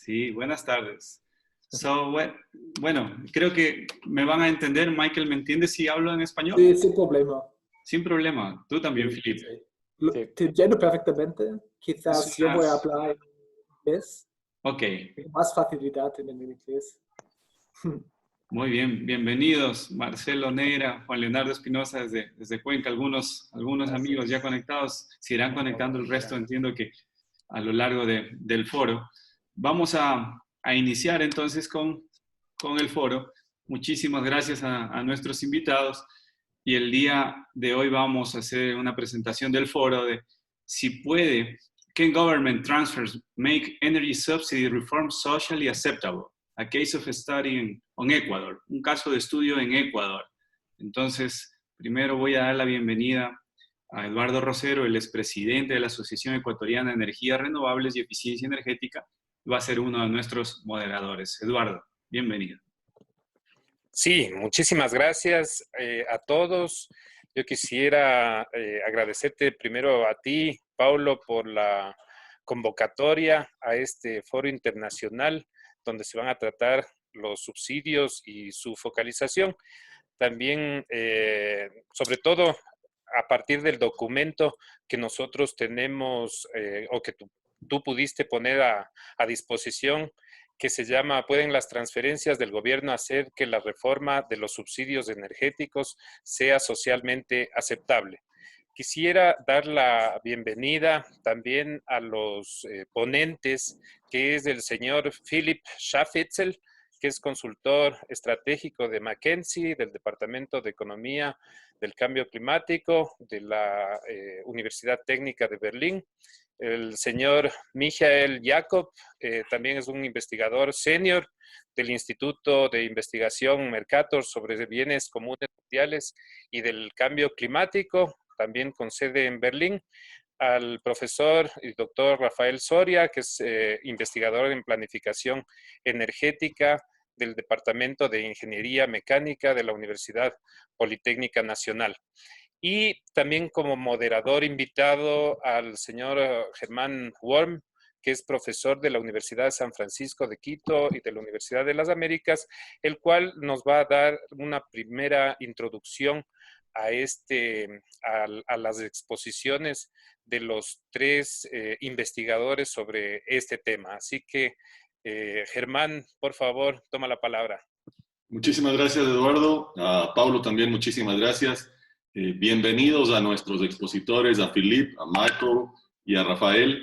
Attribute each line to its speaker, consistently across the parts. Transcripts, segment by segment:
Speaker 1: Sí, buenas tardes. Bueno, creo que me van a entender. Michael, ¿me entiendes si hablo en español?
Speaker 2: Sí, sin problema.
Speaker 1: Sin problema. Tú también,
Speaker 2: Sí,
Speaker 1: Philip.
Speaker 2: sí.
Speaker 3: Sí,
Speaker 2: Te entiendo perfectamente.
Speaker 1: Es
Speaker 2: Quizás yo
Speaker 1: una...
Speaker 2: voy a hablar en inglés.
Speaker 1: Ok,
Speaker 2: Tengo más facilidad en el inglés.
Speaker 1: muy bien. Bienvenidos, Marcelo Neira, Juan Leonardo Espinosa desde Cuenca. Algunos amigos ya
Speaker 3: gracias.
Speaker 1: conectados. Se irán conectando el resto,
Speaker 3: Ya.
Speaker 1: entiendo que a lo largo del foro. Vamos a iniciar entonces con el foro. Muchísimas gracias a nuestros invitados. Y el día de hoy vamos a hacer una presentación del foro de si puede, can government transfers make energy subsidy reform socially acceptable? A case of study on Ecuador, un caso de estudio en Ecuador. Entonces, primero voy a dar la bienvenida a Eduardo Rosero, el expresidente de la Asociación Ecuatoriana de Energías Renovables y Eficiencia Energética, va a ser uno de nuestros moderadores. Eduardo, bienvenido.
Speaker 3: Sí, muchísimas gracias a todos. Yo quisiera agradecerte primero a ti, Paulo, por la convocatoria a este foro internacional donde se van a tratar los subsidios y su focalización. También, sobre todo, a partir del documento que nosotros tenemos o que tú pudiste poner a disposición, que se llama ¿Pueden las transferencias del gobierno hacer que la reforma de los subsidios energéticos sea socialmente aceptable? Quisiera dar la bienvenida también a los ponentes, que es el señor Philip Schaffitzel, que es consultor estratégico de McKinsey, del Departamento de Economía del Cambio Climático, de la Universidad Técnica de Berlín. El señor Michael Jacob también es un investigador senior del Instituto de Investigación Mercator sobre Bienes Comunes Mundiales y del Cambio Climático, también con sede en Berlín. Al profesor y doctor Rafael Soria, que es investigador en planificación energética del Departamento de Ingeniería Mecánica de la Universidad Politécnica Nacional. Y también como moderador invitado al señor Germán Worm, que es profesor de la Universidad de San Francisco de Quito y de la Universidad de las Américas, el cual nos va a dar una primera introducción a las exposiciones de los tres investigadores sobre este tema. Así que, Germán, por favor, toma la palabra.
Speaker 4: Muchísimas gracias, Eduardo. A Paulo también muchísimas gracias. Bienvenidos a nuestros expositores, a Philip, a Michael y a Rafael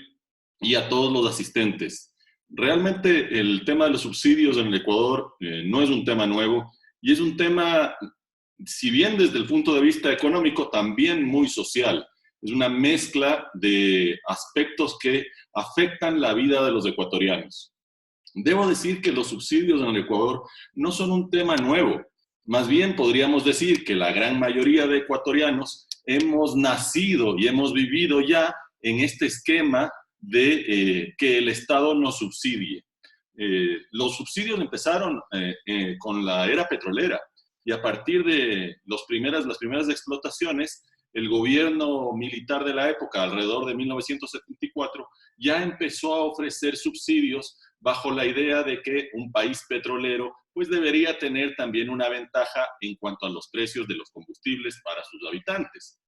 Speaker 4: y a todos los asistentes. Realmente el tema de los subsidios en el Ecuador no es un tema nuevo y es un tema, si bien desde el punto de vista económico, también muy social. Es una mezcla de aspectos que afectan la vida de los ecuatorianos. Debo decir que los subsidios en el Ecuador no son un tema nuevo. Más bien podríamos decir que la gran mayoría de ecuatorianos hemos nacido y hemos vivido ya en este esquema de que el Estado nos subsidie. Los subsidios empezaron con la era petrolera y a partir de las primeras explotaciones, el gobierno militar de la época, alrededor de 1974, ya empezó a ofrecer subsidios bajo la idea de que un país petrolero pues debería tener también una ventaja en cuanto a los precios de los combustibles para sus habitantes.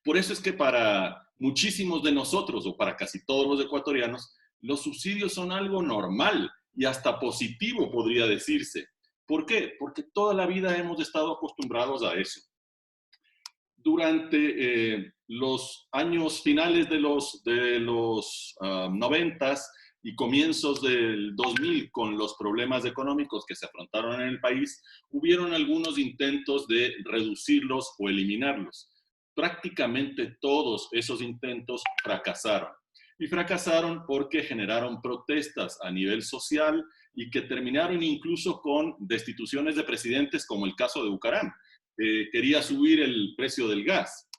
Speaker 4: Por eso es que para muchísimos de nosotros, o para casi todos los ecuatorianos, los subsidios son algo normal y hasta positivo, podría decirse. ¿Por qué? Porque toda la vida hemos estado acostumbrados a eso. Durante los años finales de los 90s y comienzos del 2000, con los problemas económicos que se afrontaron en el país, hubieron algunos intentos de reducirlos o eliminarlos. Prácticamente todos esos intentos fracasaron. Y fracasaron porque generaron protestas a nivel social y que terminaron incluso con destituciones de presidentes, como el caso de Bucaram. Quería subir el precio del gas.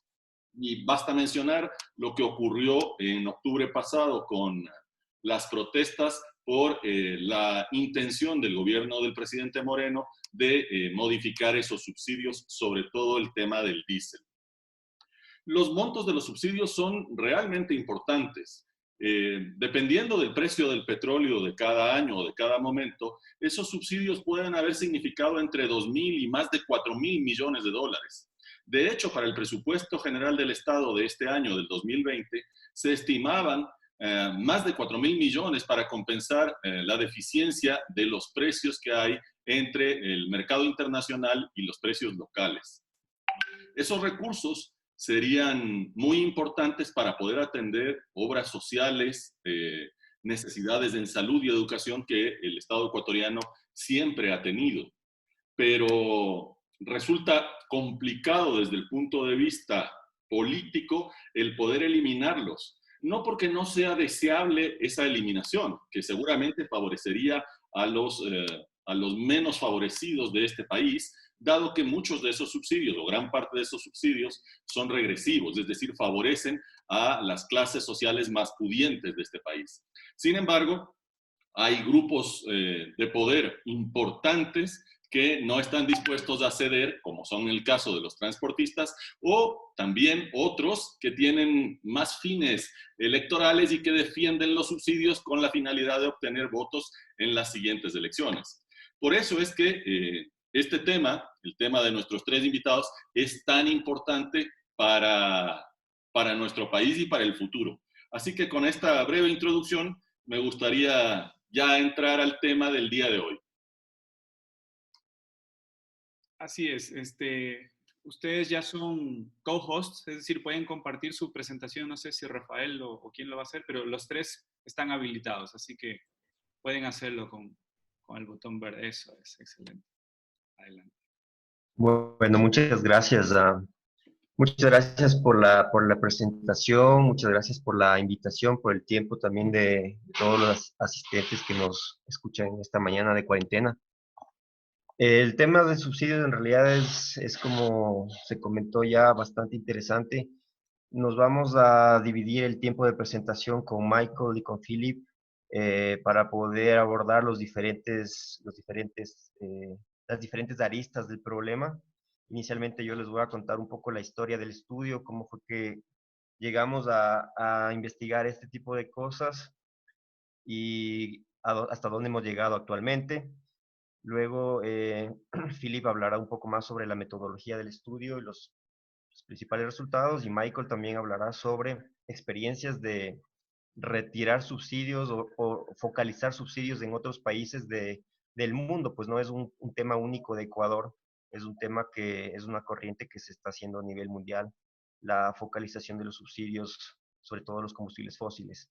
Speaker 4: Y basta mencionar lo que ocurrió en octubre pasado con las protestas por la intención del gobierno del presidente Moreno de modificar esos subsidios, sobre todo el tema del diésel. Los montos de los subsidios son realmente importantes. dependiendo del precio del petróleo de cada año o de cada momento, esos subsidios pueden haber significado entre 2.000 y más de 4.000 millones de dólares. De hecho, para el presupuesto general del Estado de este año, del 2020, se estimaban más de 4.000 millones para compensar la deficiencia de los precios que hay entre el mercado internacional y los precios locales. Esos recursos serían muy importantes para poder atender obras sociales, necesidades en salud y educación que el Estado ecuatoriano siempre ha tenido. Pero resulta complicado desde el punto de vista político el poder eliminarlos. No porque no sea deseable esa eliminación, que seguramente favorecería a los menos favorecidos de este país, dado que muchos de esos subsidios, o gran parte de esos subsidios, son regresivos, es decir, favorecen a las clases sociales más pudientes de este país. Sin embargo, hay grupos de poder importantes que no están dispuestos a ceder, como son el caso de los transportistas, o también otros que tienen más fines electorales y que defienden los subsidios con la finalidad de obtener votos en las siguientes elecciones. Por eso es que este tema, el tema de nuestros tres invitados, es tan importante para nuestro país y para el futuro. Así que con esta breve introducción me gustaría ya entrar al tema del día de hoy.
Speaker 1: Así es. Ustedes ya son co-hosts, es decir, pueden compartir su presentación. No sé si Rafael o quién lo va a hacer, pero los tres están habilitados, así que pueden hacerlo con el botón verde. Eso es excelente. Adelante.
Speaker 5: Bueno, muchas gracias. Muchas gracias por la presentación, muchas gracias por la invitación, por el tiempo también de todos los asistentes que nos escuchan esta mañana de cuarentena. El tema de subsidios en realidad es como se comentó ya, bastante interesante. Nos vamos a dividir el tiempo de presentación con Michael y con Philip para poder abordar las diferentes aristas del problema. Inicialmente yo les voy a contar un poco la historia del estudio, cómo fue que llegamos a investigar este tipo de cosas y hasta dónde hemos llegado actualmente. Luego, Philip hablará un poco más sobre la metodología del estudio y los principales resultados, y Michael también hablará sobre experiencias de retirar subsidios o focalizar subsidios en otros países del mundo, pues no es un tema único de Ecuador, es un tema que es una corriente que se está haciendo a nivel mundial, la focalización de los subsidios, sobre todo los combustibles fósiles.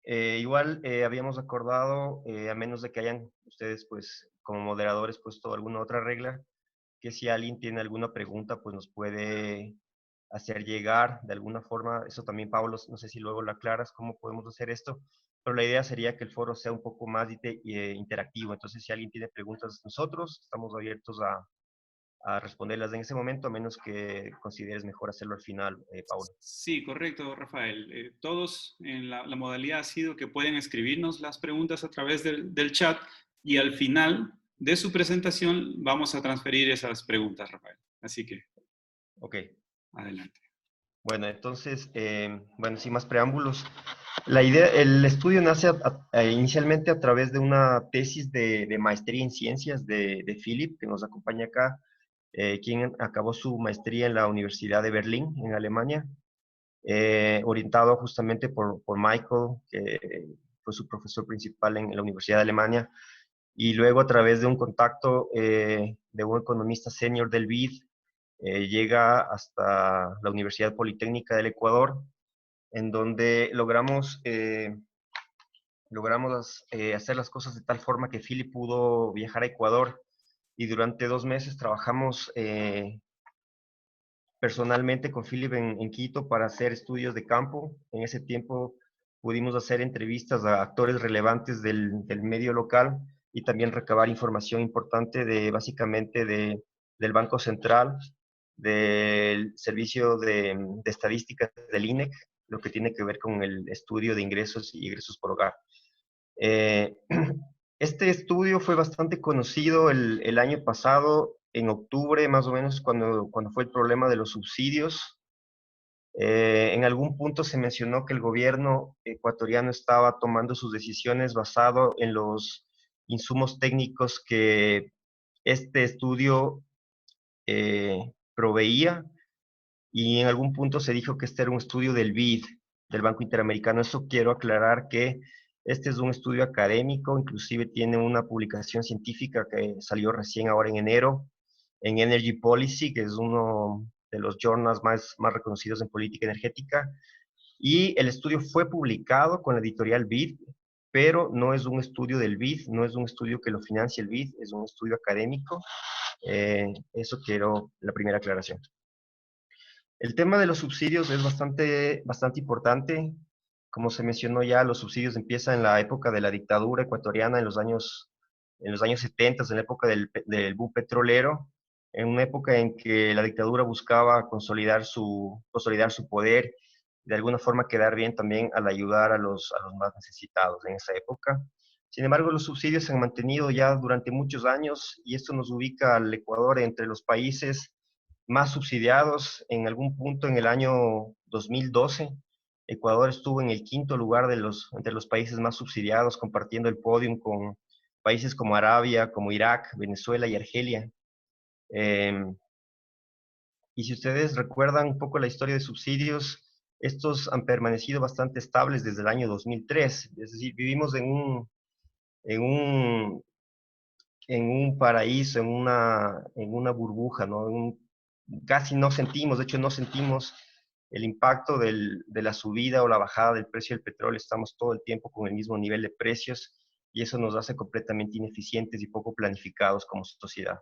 Speaker 5: Igual habíamos acordado, a menos de que hayan ustedes, pues, como moderadores, puesto alguna otra regla, que si alguien tiene alguna pregunta, pues nos puede hacer llegar de alguna forma. Eso también, Pablo, no sé si luego lo aclaras, cómo podemos hacer esto, pero la idea sería que el foro sea un poco más interactivo. Entonces, si alguien tiene preguntas, nosotros estamos abiertos a responderlas en ese momento, a menos que consideres mejor hacerlo al final, Pablo.
Speaker 1: Sí, correcto, Rafael. Todos en la modalidad ha sido que pueden escribirnos las preguntas a través del chat y al final de su presentación vamos a transferir esas preguntas, Rafael. Así que,
Speaker 5: ok.
Speaker 1: Adelante.
Speaker 5: Bueno, entonces, bueno, sin más preámbulos, la idea, el estudio nace inicialmente a través de una tesis de maestría en ciencias de Philip, que nos acompaña acá, quien acabó su maestría en la Universidad de Berlín, en Alemania, orientado justamente por Michael, que fue su profesor principal en la Universidad de Alemania, y luego a través de un contacto de un economista senior del BID, llega hasta la Universidad Politécnica del Ecuador, en donde logramos hacer las cosas de tal forma que Philip pudo viajar a Ecuador y durante 2 meses trabajamos personalmente con Philip en Quito para hacer estudios de campo. En ese tiempo pudimos hacer entrevistas a actores relevantes del medio local y también recabar información importante básicamente del Banco Central, del Servicio de Estadísticas del INEC, lo que tiene que ver con el estudio de ingresos y egresos por hogar. Este estudio fue bastante conocido el año pasado, en octubre más o menos, cuando fue el problema de los subsidios. En algún punto se mencionó que el gobierno ecuatoriano estaba tomando sus decisiones basado en los insumos técnicos que este estudio proveía, y en algún punto se dijo que este era un estudio del BID, del Banco Interamericano. Eso quiero aclarar, que este es un estudio académico, inclusive tiene una publicación científica que salió recién ahora en enero en Energy Policy, que es uno de los journals más reconocidos en política energética, y el estudio fue publicado con la editorial BID, pero no es un estudio del BID, no es un estudio que lo financia el BID, es un estudio académico. Eso quiero, la primera aclaración. El tema de los subsidios es bastante importante. Como se mencionó ya, los subsidios empiezan en la época de la dictadura ecuatoriana, en los años 70, en la época del boom petrolero, en una época en que la dictadura buscaba consolidar su poder, de alguna forma quedar bien también al ayudar a los más necesitados en esa época. Sin embargo, los subsidios se han mantenido ya durante muchos años, y esto nos ubica al Ecuador entre los países más subsidiados. En algún punto en el año 2012, Ecuador estuvo en el quinto lugar entre los países más subsidiados, compartiendo el podio con países como Arabia, como Irak, Venezuela y Argelia. Y si ustedes recuerdan un poco la historia de subsidios, estos han permanecido bastante estables desde el año 2003. Es decir, vivimos en un paraíso, en una burbuja, ¿no? Casi no sentimos, de hecho no sentimos el impacto de la subida o la bajada del precio del petróleo. Estamos todo el tiempo con el mismo nivel de precios, y eso nos hace completamente ineficientes y poco planificados como sociedad.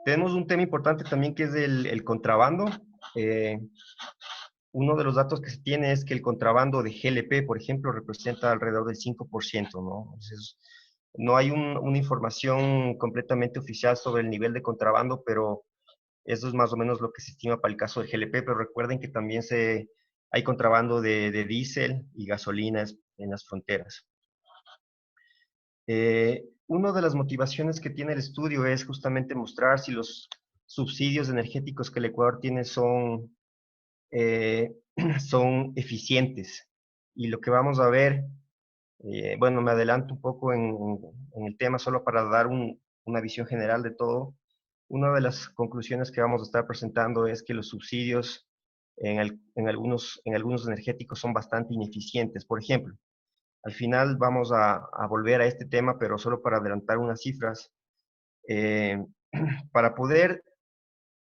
Speaker 5: Tenemos un tema importante también, que es el contrabando. Uno de los datos que se tiene es que el contrabando de GLP, por ejemplo, representa alrededor del 5%, ¿no? Entonces, no hay una información completamente oficial sobre el nivel de contrabando, pero eso es más o menos lo que se estima para el caso del GLP. Pero recuerden que también hay contrabando de diésel y gasolinas en las fronteras. Una de las motivaciones que tiene el estudio es justamente mostrar si los subsidios energéticos que el Ecuador tiene son eficientes. Y lo que vamos a ver, bueno, me adelanto un poco en el tema solo para dar una visión general de todo. Una de las conclusiones que vamos a estar presentando es que los subsidios en algunos energéticos son bastante ineficientes. Por ejemplo, al final vamos a volver a este tema, pero solo para adelantar unas cifras. Para poder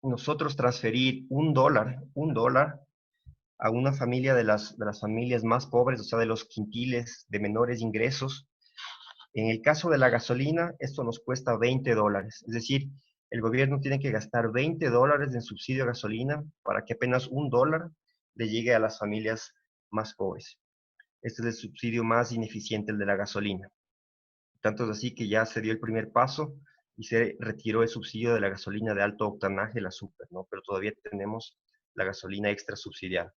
Speaker 5: nosotros transferir un dólar a una familia de las familias más pobres, o sea, de los quintiles de menores ingresos, en el caso de la gasolina, esto nos cuesta $20. Es decir, el gobierno tiene que gastar $20 en subsidio a gasolina para que apenas un dólar le llegue a las familias más pobres. Este es el subsidio más ineficiente, el de la gasolina. Tanto es así que ya se dio el primer paso y se retiró el subsidio de la gasolina de alto octanaje, la super, ¿no? Pero todavía tenemos la gasolina extra subsidiada.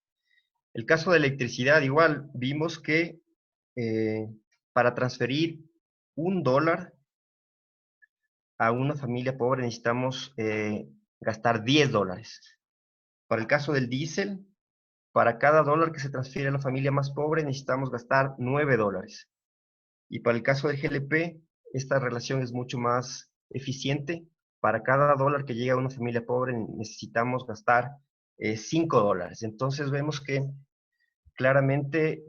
Speaker 5: El caso de electricidad, igual, vimos que para transferir un dólar a una familia pobre necesitamos gastar $10. Para el caso del diésel, para cada dólar que se transfiere a la familia más pobre necesitamos gastar $9. Y para el caso del GLP, esta relación es mucho más eficiente. Para cada dólar que llega a una familia pobre necesitamos gastar $5. Entonces vemos que claramente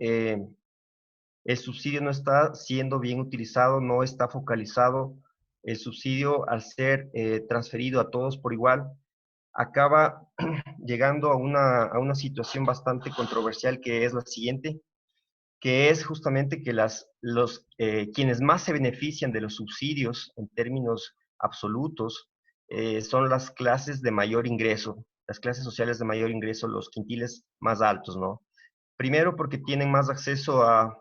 Speaker 5: el subsidio no está siendo bien utilizado, no está focalizado. El subsidio, al ser transferido a todos por igual, acaba llegando a una situación bastante controversial, que es la siguiente, que es justamente que quienes más se benefician de los subsidios en términos absolutos son las clases de mayor ingreso, las clases sociales de mayor ingreso, los quintiles más altos, ¿no? Primero porque tienen más acceso a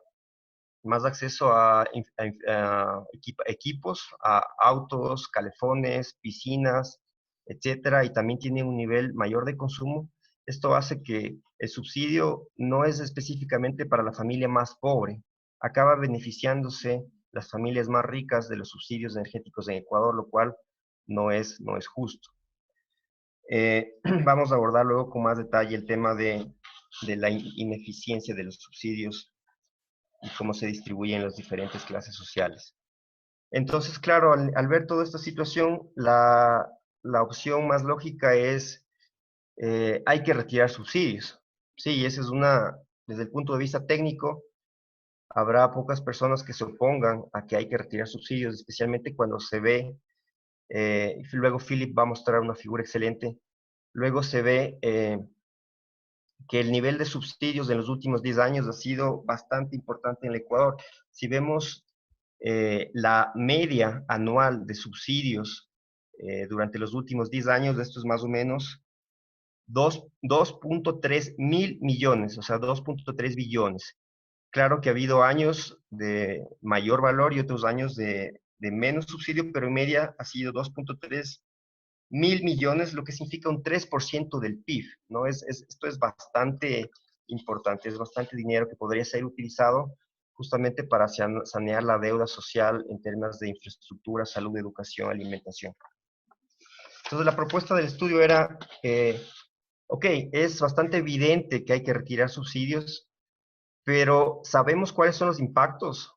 Speaker 5: equipos, a autos, calefones, piscinas, etcétera, y también tienen un nivel mayor de consumo. Esto hace que el subsidio no es específicamente para la familia más pobre. Acaba beneficiándose las familias más ricas de los subsidios energéticos en Ecuador, lo cual no es justo. Vamos a abordar luego con más detalle el tema de la ineficiencia de los subsidios y cómo se distribuyen en las diferentes clases sociales. Entonces, claro, al ver toda esta situación, la opción más lógica es, hay que retirar subsidios. Sí, esa es desde el punto de vista técnico, habrá pocas personas que se opongan a que hay que retirar subsidios, especialmente cuando se ve, luego Philip va a mostrar una figura excelente, luego se ve que el nivel de subsidios en los últimos 10 años ha sido bastante importante en el Ecuador. Si vemos la media anual de subsidios durante los últimos 10 años, esto es más o menos 2.3 mil millones, o sea, 2.3 billones. Claro que ha habido años de mayor valor y otros años de menos subsidio, pero en media ha sido 2.3 mil millones, lo que significa un 3% del PIB, ¿no? Esto es bastante importante, es bastante dinero que podría ser utilizado justamente para sanear la deuda social en términos de infraestructura, salud, educación, alimentación. Entonces, la propuesta del estudio era, ok, es bastante evidente que hay que retirar subsidios, pero ¿sabemos cuáles son los impactos?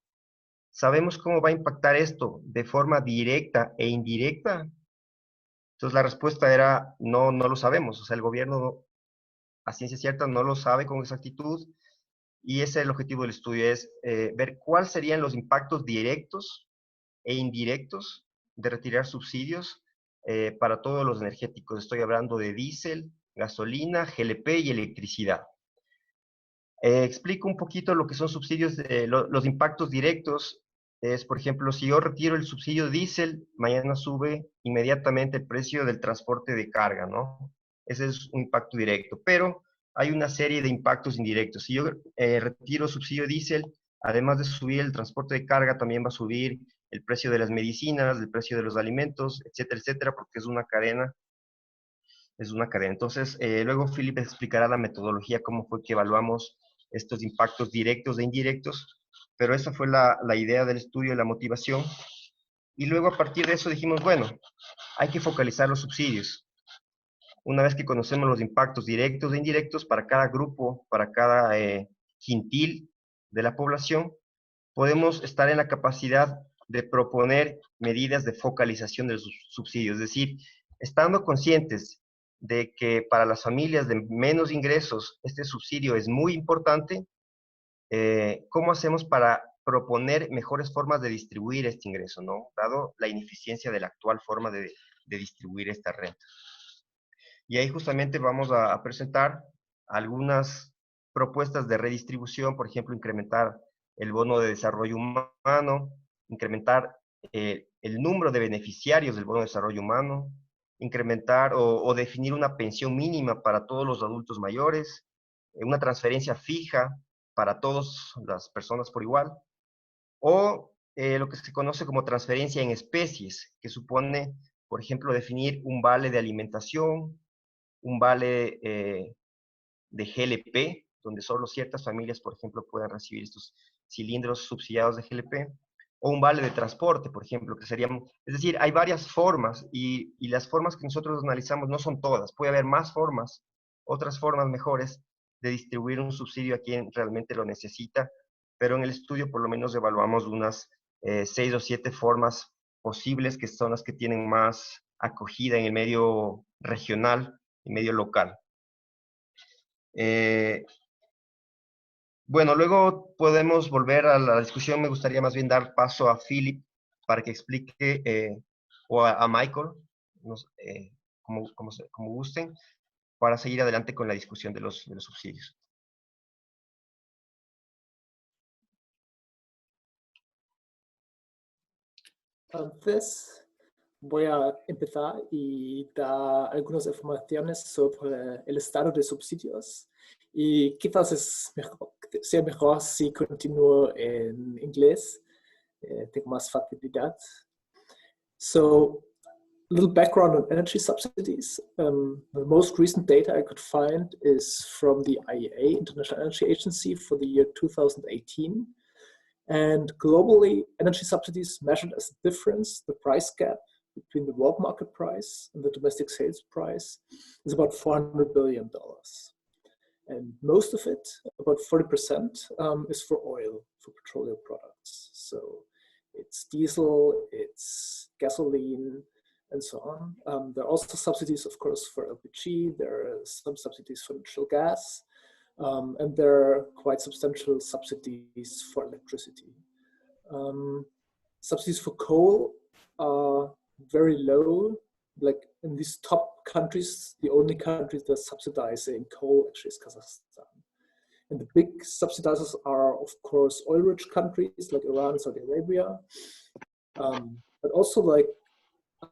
Speaker 5: ¿Sabemos cómo va a impactar esto de forma directa e indirecta? Entonces la respuesta era, no lo sabemos. O sea, el gobierno, a ciencia cierta, no lo sabe con exactitud. Y ese es el objetivo del estudio, es ver cuáles serían los impactos directos e indirectos de retirar subsidios para todos los energéticos. Estoy hablando de diésel, gasolina, GLP y electricidad. Explico un poquito lo que son subsidios, los impactos directos. Es, por ejemplo, si yo retiro el subsidio de diésel, mañana sube inmediatamente el precio del transporte de carga, ¿no? Ese es un impacto directo. Pero hay una serie de impactos indirectos. Si yo retiro subsidio de diésel, además de subir el transporte de carga, también va a subir el precio de las medicinas, el precio de los alimentos, etcétera, etcétera, porque es una cadena. Es una cadena. Entonces, luego Philip explicará la metodología, cómo fue que evaluamos estos impactos directos e indirectos, pero esa fue la idea del estudio, la motivación. Y luego a partir de eso dijimos, bueno, hay que focalizar los subsidios. Una vez que conocemos los impactos directos e indirectos para cada grupo, para cada quintil de la población, podemos estar en la capacidad de proponer medidas de focalización de los subsidios. Es decir, estando conscientes de que para las familias de menos ingresos este subsidio es muy importante, ¿cómo hacemos para proponer mejores formas de distribuir este ingreso, ¿no? Dado la ineficiencia de la actual forma de distribuir esta renta. Y ahí justamente vamos a presentar algunas propuestas de redistribución, por ejemplo, incrementar el bono de desarrollo humano, incrementar el número de beneficiarios del bono de desarrollo humano, incrementar o definir una pensión mínima para todos los adultos mayores, una transferencia fija para todas las personas por igual, o lo que se conoce como transferencia en especies, que supone, por ejemplo, definir un vale de alimentación, un vale de GLP, donde solo ciertas familias, por ejemplo, puedan recibir estos cilindros subsidiados de GLP, o un vale de transporte, por ejemplo, que serían, es decir, hay varias formas y las formas que nosotros analizamos no son todas, puede haber más formas, otras formas mejores de distribuir un subsidio a quien realmente lo necesita, pero en el estudio por lo menos evaluamos unas 6 o 7 formas posibles que son las que tienen más acogida en el medio regional y medio local. Bueno, luego podemos volver a la discusión. Me gustaría más bien dar paso a Philip para que explique, o a Michael, como gusten, para seguir adelante con la discusión de los subsidios.
Speaker 2: Entonces, voy a empezar y dar algunas informaciones sobre el estado de subsidios. Y quizás sea mejor si continúo en inglés. Tengo más facilidad. So, a little background on energy subsidies. The most recent data I could find is from the IEA, International Energy Agency, for the year 2018. And globally, energy subsidies measured as the difference, the price gap between the world market price and the domestic sales price is about $400 billion. And most of it, about 40%, is for oil, for petroleum products. So it's diesel, it's gasoline, and so on. There are also subsidies, of course, for LPG. There are some subsidies for natural gas. And there are quite substantial subsidies for electricity. Subsidies for coal are very low. Like in these top countries, the only country that's subsidizing coal actually is Kazakhstan. And the big subsidizers are, of course, oil-rich countries like Iran and Saudi Arabia, but also like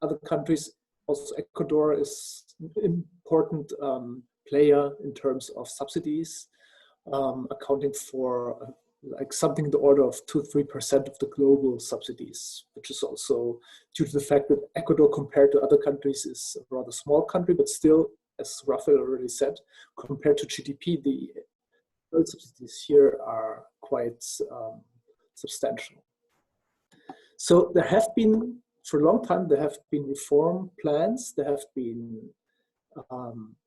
Speaker 2: other countries. Also, Ecuador is an important player in terms of subsidies, accounting for like something in the order of 2-3% of the global subsidies, which is also due to the fact that Ecuador, compared to other countries, is a rather small country, but still, as Raphael already said, compared to GDP, the oil subsidies here are quite substantial. So there have been, for a long time, there have been reform plans. There have been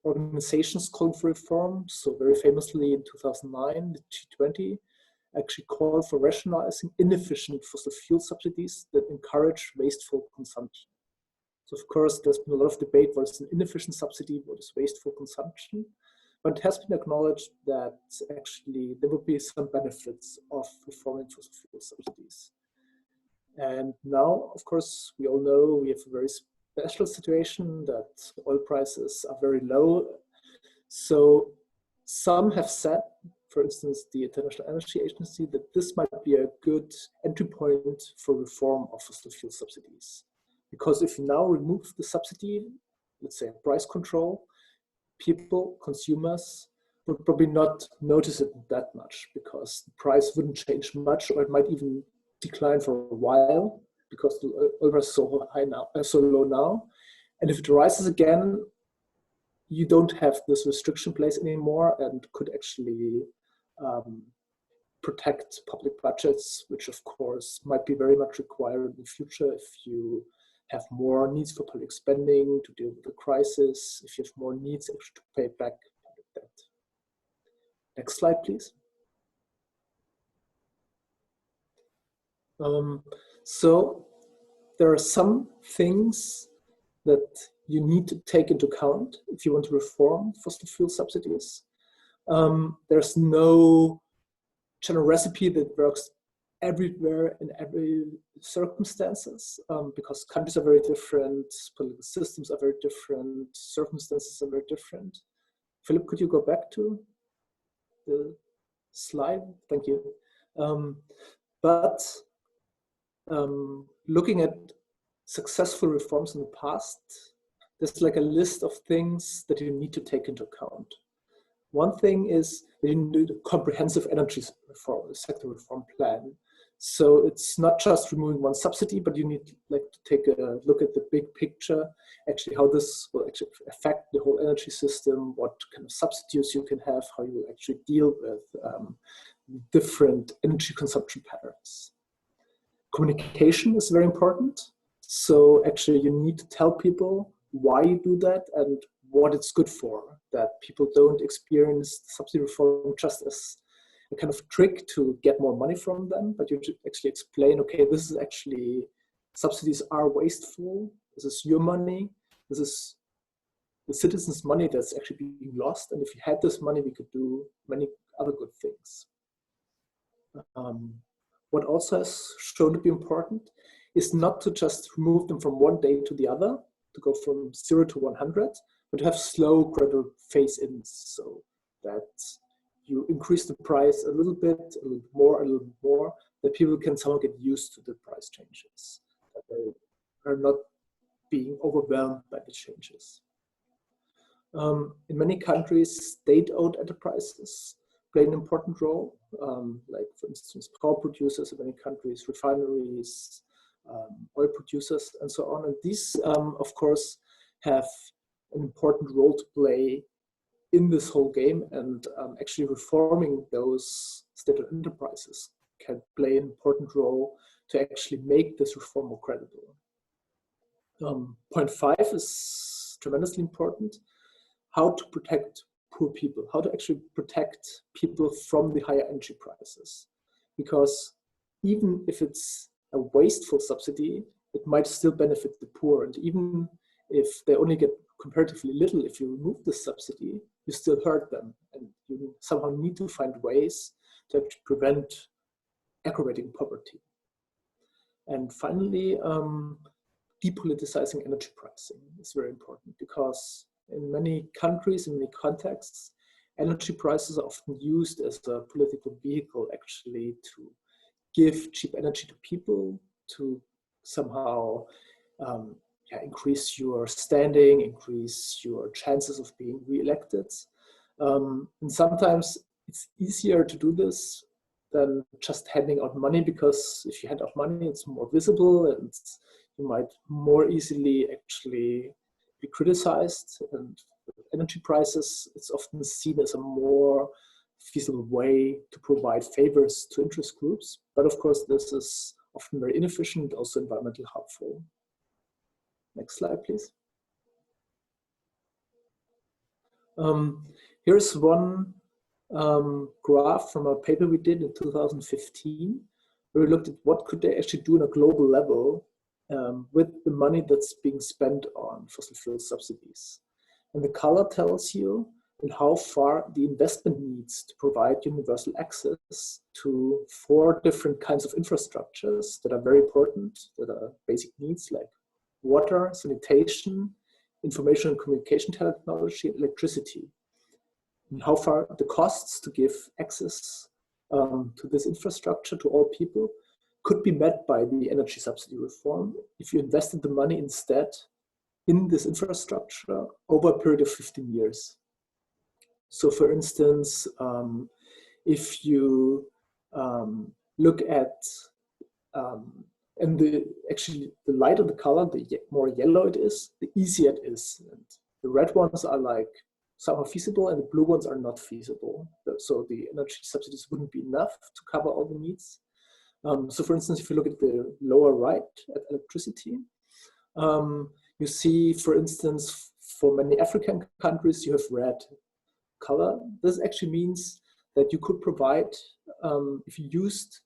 Speaker 2: organizations calling for reform. So very famously in 2009, the G20 actually called for rationalizing inefficient fossil fuel subsidies that encourage wasteful consumption. So of course, there's been a lot of debate what is an inefficient subsidy, what is wasteful consumption, but it has been acknowledged that actually there will be some benefits of reforming fossil fuel subsidies. And now, of course, we all know we have a very special situation that oil prices are very low. So some have said, for instance, the International Energy Agency, that this might be a good entry point for reform of fossil fuel subsidies. Because if you now remove the subsidy, let's say price control, people, consumers, would probably not notice it that much because the price wouldn't change much, or it might even decline for a while because the oil price is so high now, so low now. And if it rises again, you don't have this restriction place anymore and could actually protect public budgets, which of course might be very much required in the future if you have more needs for public spending to deal with the crisis, if you have more needs actually to pay back public debt. Next slide, please. So there are some things that you need to take into account if you want to reform fossil fuel subsidies. There's no general recipe that works everywhere in every circumstances, because countries are very different, political systems are very different, circumstances are very different. Philip, could you go back to the slide? Thank you. Looking at successful reforms in the past, there's like a list of things that you need to take into account. One thing is that you need a comprehensive energy reform, sector reform plan. So it's not just removing one subsidy, but you need like to take a look at the big picture, actually how this will actually affect the whole energy system, what kind of substitutes you can have, how you will actually deal with different energy consumption patterns. Communication is very important. So actually you need to tell people why you do that and what it's good for, that people don't experience subsidy reform just as a kind of trick to get more money from them, but you should actually explain, okay, this is actually, subsidies are wasteful, this is your money, this is the citizens' money that's actually being lost, and if you had this money, we could do many other good things. What also has shown to be important is not to just remove them from one day to the other, to go from 0 to 100, but to have slow, gradual phase-ins, so that you increase the price a little bit more, that people can somehow get used to the price changes, that they are not being overwhelmed by the changes. In many countries, state-owned enterprises play an important role, like for instance, power producers in many countries, refineries, oil producers, and so on. And these, of course, have an important role to play in this whole game, and actually reforming those state-owned enterprises can play an important role to actually make this reform more credible. Point 5 is tremendously important. How to protect poor people, how to actually protect people from the higher energy prices. Because even if it's a wasteful subsidy, it might still benefit the poor. And even if they only get comparatively little, if you remove the subsidy, you still hurt them. And you somehow need to find ways to actually prevent aggravating poverty. And finally, depoliticizing energy pricing is very important, because in many countries, in many contexts, energy prices are often used as a political vehicle actually to give cheap energy to people, to somehow increase your standing, increase your chances of being re-elected. And sometimes it's easier to do this than just handing out money, because if you hand out money, it's more visible and you might more easily actually be criticized. And with energy prices, it's often seen as a more feasible way to provide favors to interest groups. But of course, this is often very inefficient, also environmentally harmful. Next slide, please. Here's one graph from a paper we did in 2015, where we looked at what could they actually do on a global level with the money that's being spent on fossil fuel subsidies. And the color tells you in how far the investment needs to provide universal access to 4 different kinds of infrastructures that are very important, that are basic needs like water, sanitation, information and communication technology, and electricity. And how far the costs to give access to this infrastructure to all people could be met by the energy subsidy reform if you invested the money instead in this infrastructure over a period of 15 years. So for instance, if you look at, and actually the lighter the color, the more yellow it is, the easier it is. And the red ones are like somehow feasible and the blue ones are not feasible. So the energy subsidies wouldn't be enough to cover all the needs. So for instance, if you look at the lower right at electricity, you see, for instance, for many African countries, you have red color. This actually means that you could provide, if you used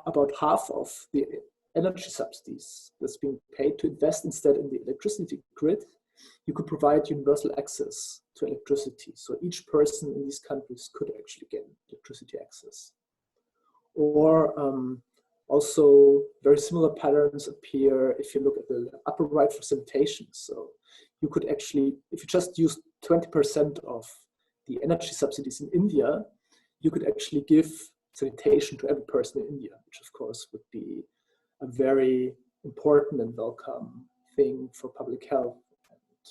Speaker 2: about half of the energy subsidies that's being paid to invest instead in the electricity grid, you could provide universal access to electricity. So each person in these countries could actually get electricity access. Or also very similar patterns appear if you look at the upper right for sanitation. So you could actually, if you just use 20% of the energy subsidies in India, you could actually give sanitation to every person in India, which of course would be a very important and welcome thing for public health. And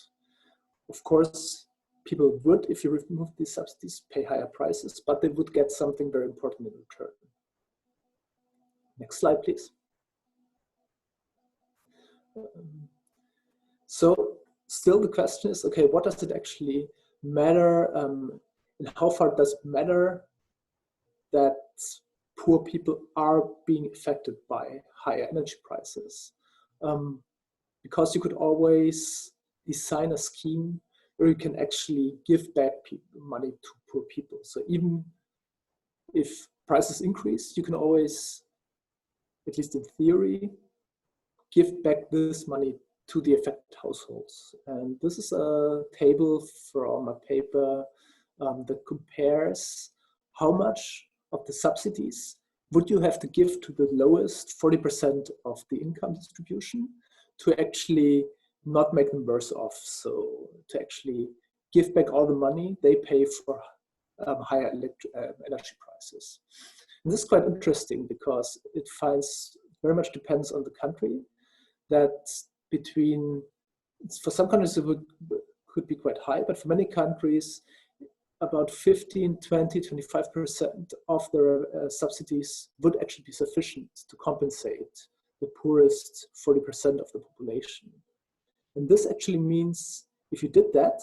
Speaker 2: of course, people would, if you remove these subsidies, pay higher prices, but they would get something very important in return. Next slide, please. So still the question is, okay, what does it actually matter, and how far does it matter that poor people are being affected by higher energy prices? Because you could always design a scheme where you can actually give back money to poor people. So even if prices increase, you can always, at least in theory, give back this money to the affected households. And this is a table from a paper that compares how much of the subsidies would you have to give to the lowest 40% of the income distribution to actually not make them worse off. So to actually give back all the money they pay for higher energy prices. And this is quite interesting because it very much depends on the country. That between, for some countries it could be quite high, but for many countries, about 15, 20, 25% of their subsidies would actually be sufficient to compensate the poorest 40% of the population. And this actually means if you did that,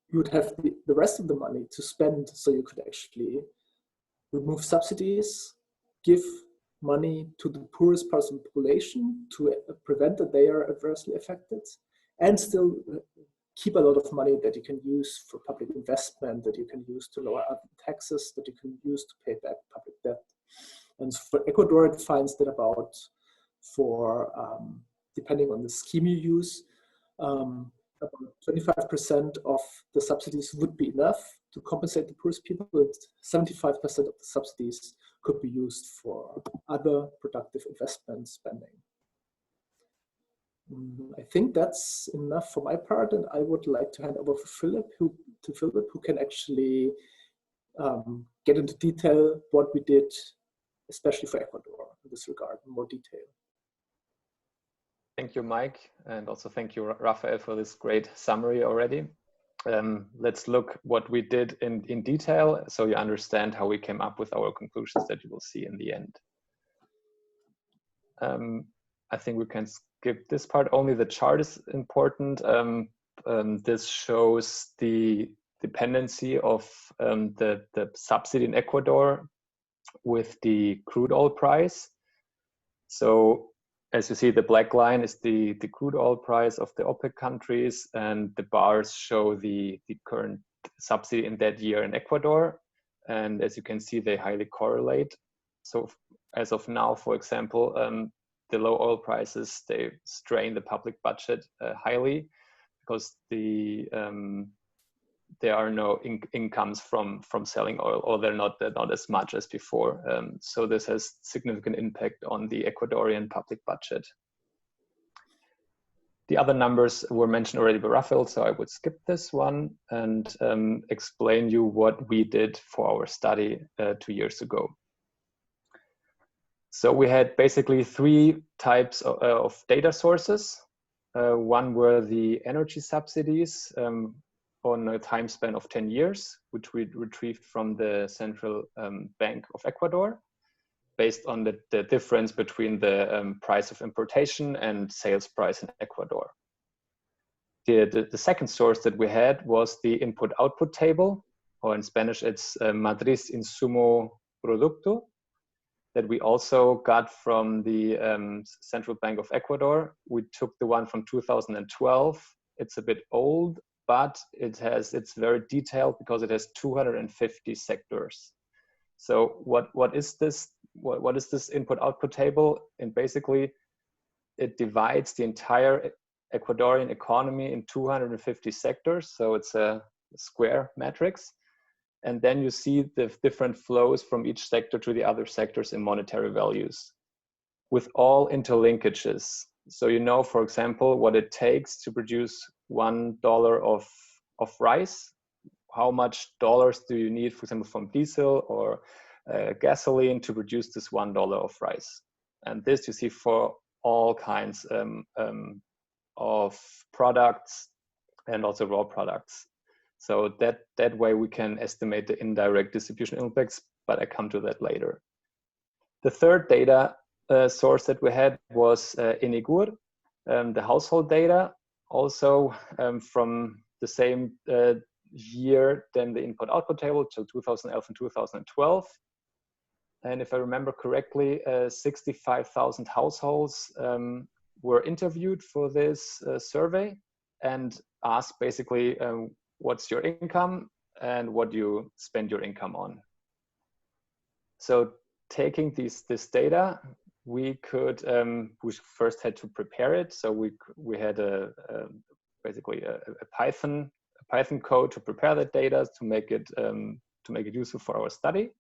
Speaker 2: you would have the rest of the money to spend, so you could actually remove subsidies, give money to the poorest parts of the population to prevent that they are adversely affected, and still keep a lot of money that you can use for public investment, that you can use to lower other taxes, that you can use to pay back public debt. And for Ecuador, it finds that about, depending on the scheme you use, about 25% of the subsidies would be enough to compensate the poorest people, and 75% of the subsidies could be used for other productive investment spending. I think that's enough for my part, and I would like to hand over to Philip, who can actually get into detail what we did, especially for Ecuador in this regard, in more detail.
Speaker 6: Thank you, Mike, and also thank you, Raphael, for this great summary already. Let's look what we did in detail so you understand how we came up with our conclusions that you will see in the end. I think we can skip this part. Only the chart is important. This shows the dependency of the subsidy in Ecuador with the crude oil price. So as you see, the black line is the crude oil price of the OPEC countries, and the bars show the current subsidy in that year in Ecuador. And as you can see, they highly correlate. So as of now, for example, the low oil prices, they strain the public budget highly, because there are no incomes from selling oil, or they're not as much as before. So this has significant impact on the Ecuadorian public budget. The other numbers were mentioned already by Raphael, so I would skip this one and explain you what we did for our study 2 years ago. So we had basically 3 types of data sources. One were the energy subsidies on a time span of 10 years, which we retrieved from the Central Bank of Ecuador, based on the difference between the price of importation and sales price in Ecuador. The second source that we had was the input-output table, or in Spanish it's Matriz Insumo Producto, that we also got from the Central Bank of Ecuador. We took the one from 2012. It's a bit old, but it's very detailed because it has 250 sectors. So what is this? What is this input-output table? And basically, it divides the entire Ecuadorian economy in 250 sectors. So it's a square matrix. And then you see the different flows from each sector to the other sectors in monetary values, with all interlinkages. So you know, for example, what it takes to produce $1 of rice. How much dollars do you need, for example, from diesel or gasoline to produce this $1 of rice? And this you see for all kinds of products and also raw products. So that way we can estimate the indirect distribution impacts, but I come to that later. The third data source that we had was Inigur, the household data, also from the same year than the input-output table, so 2011 and 2012. And if I remember correctly, 65,000 households were interviewed for this survey and asked basically, what's your income and what do you spend your income on? So taking this data, we could we first had to prepare it. So we had basically a Python code to prepare the data to make it useful for our study.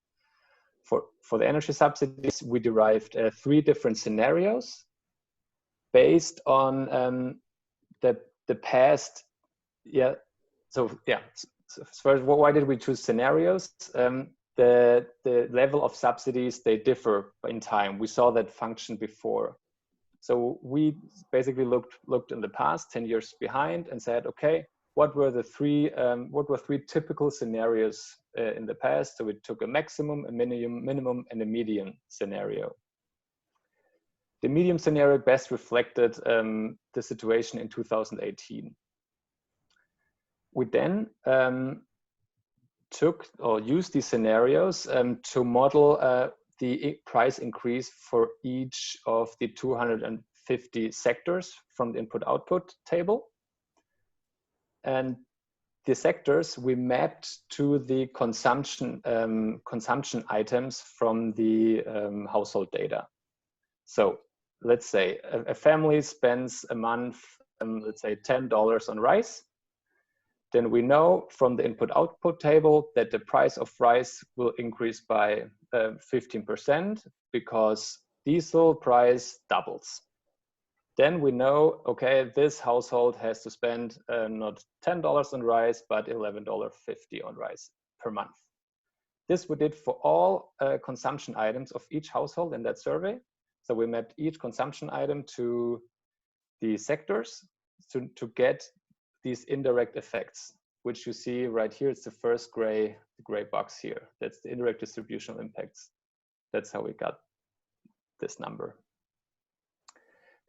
Speaker 6: For the energy subsidies, we derived 3 different scenarios based on the past. Yeah. So first, why did we choose scenarios? The level of subsidies, they differ in time. We saw that function before. So we basically looked in the past, 10 years behind, and said, okay, what were 3 typical scenarios in the past? So we took a maximum, a minimum, and a median scenario. The medium scenario best reflected the situation in 2018. We then took or used these scenarios to model the price increase for each of the 250 sectors from the input-output table. And the sectors we mapped to the consumption items from the household data. So let's say a family spends a month, let's say $10 on rice. Then we know from the input-output table that the price of rice will increase by 15% because diesel price doubles. Then we know, okay, this household has to spend not $10 on rice, but $11.50 on rice per month. This we did for all consumption items of each household in that survey. So we mapped each consumption item to the sectors to get these indirect effects, which you see right here. It's the first gray box here. That's the indirect distributional impacts. That's how we got this number.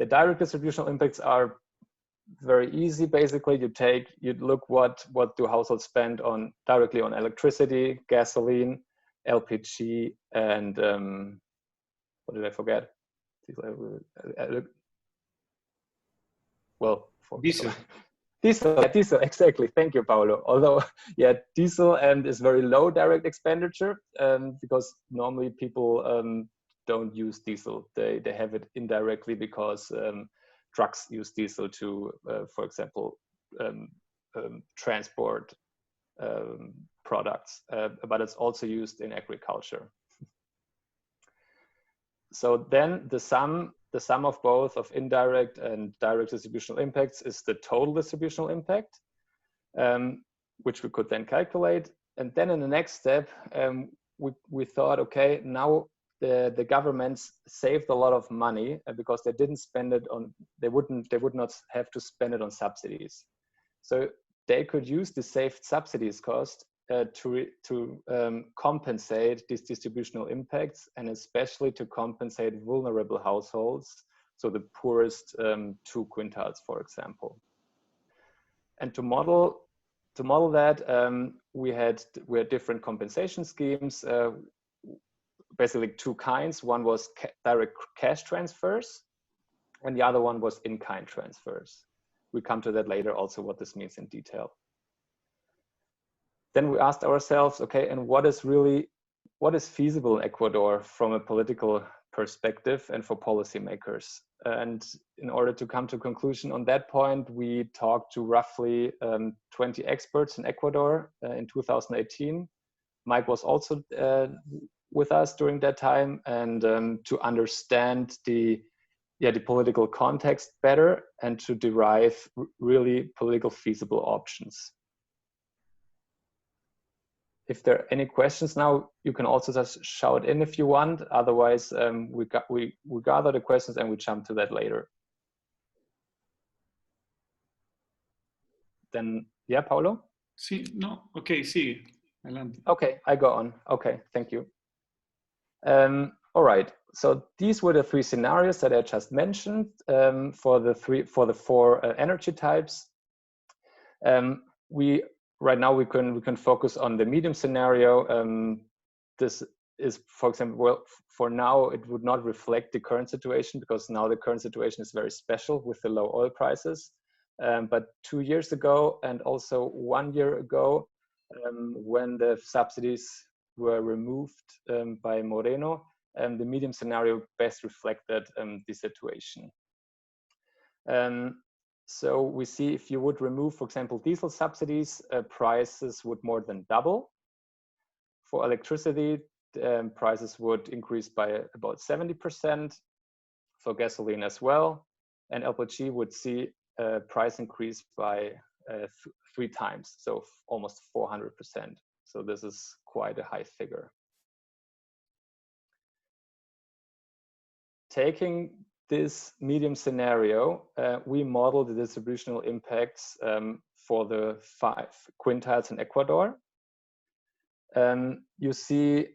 Speaker 6: The direct distributional impacts are very easy. Basically, you look what do households spend on directly on electricity, gasoline, LPG, and what did I forget? Well,
Speaker 1: diesel.
Speaker 6: Diesel, exactly. Thank you, Paulo. Although, yeah, diesel is very low direct expenditure because normally people don't use diesel. They have it indirectly because trucks use diesel to, for example, transport products, but it's also used in agriculture. So then the sum of both of indirect and direct distributional impacts is the total distributional impact, which we could then calculate. And then in the next step, we thought, okay, now the governments saved a lot of money because they didn't spend it on, they would not have to spend it on subsidies. So they could use the saved subsidies cost to compensate these distributional impacts, and especially to compensate vulnerable households, so the poorest 2 quintiles, for example. And to model that, we had different compensation schemes, basically 2 kinds. One was direct cash transfers, and the other one was in-kind transfers. We come to that later also, what this means in detail. Then we asked ourselves, okay, and what is feasible in Ecuador from a political perspective and for policymakers? And in order to come to a conclusion on that point, we talked to roughly 20 experts in Ecuador in 2018. Mike was also with us during that time, and to understand the political context better and to derive really political feasible options. If there are any questions now, you can also just shout in if you want. Otherwise, we gather the questions and we jump to that later. Then, yeah, Paulo?
Speaker 1: Sí, no, okay, sí, adelante.
Speaker 6: Okay, I go on. Okay, thank you. All right, so these were the 3 scenarios that I just mentioned for the 4 energy types. Right now we can focus on the medium scenario. This is, for example, well, for now it would not reflect the current situation because now the current situation is very special with the low oil prices. But 2 years ago and also 1 year ago, when the subsidies were removed by Moreno, the medium scenario best reflected the situation. So we see if you would remove, for example, diesel subsidies, prices would more than double. For electricity, prices would increase by about 70%, for gasoline as well. And LPG would see a price increase by 3 times, so almost 400%. So this is quite a high figure. Taking this medium scenario, we model the distributional impacts for the 5 quintiles in Ecuador. You see,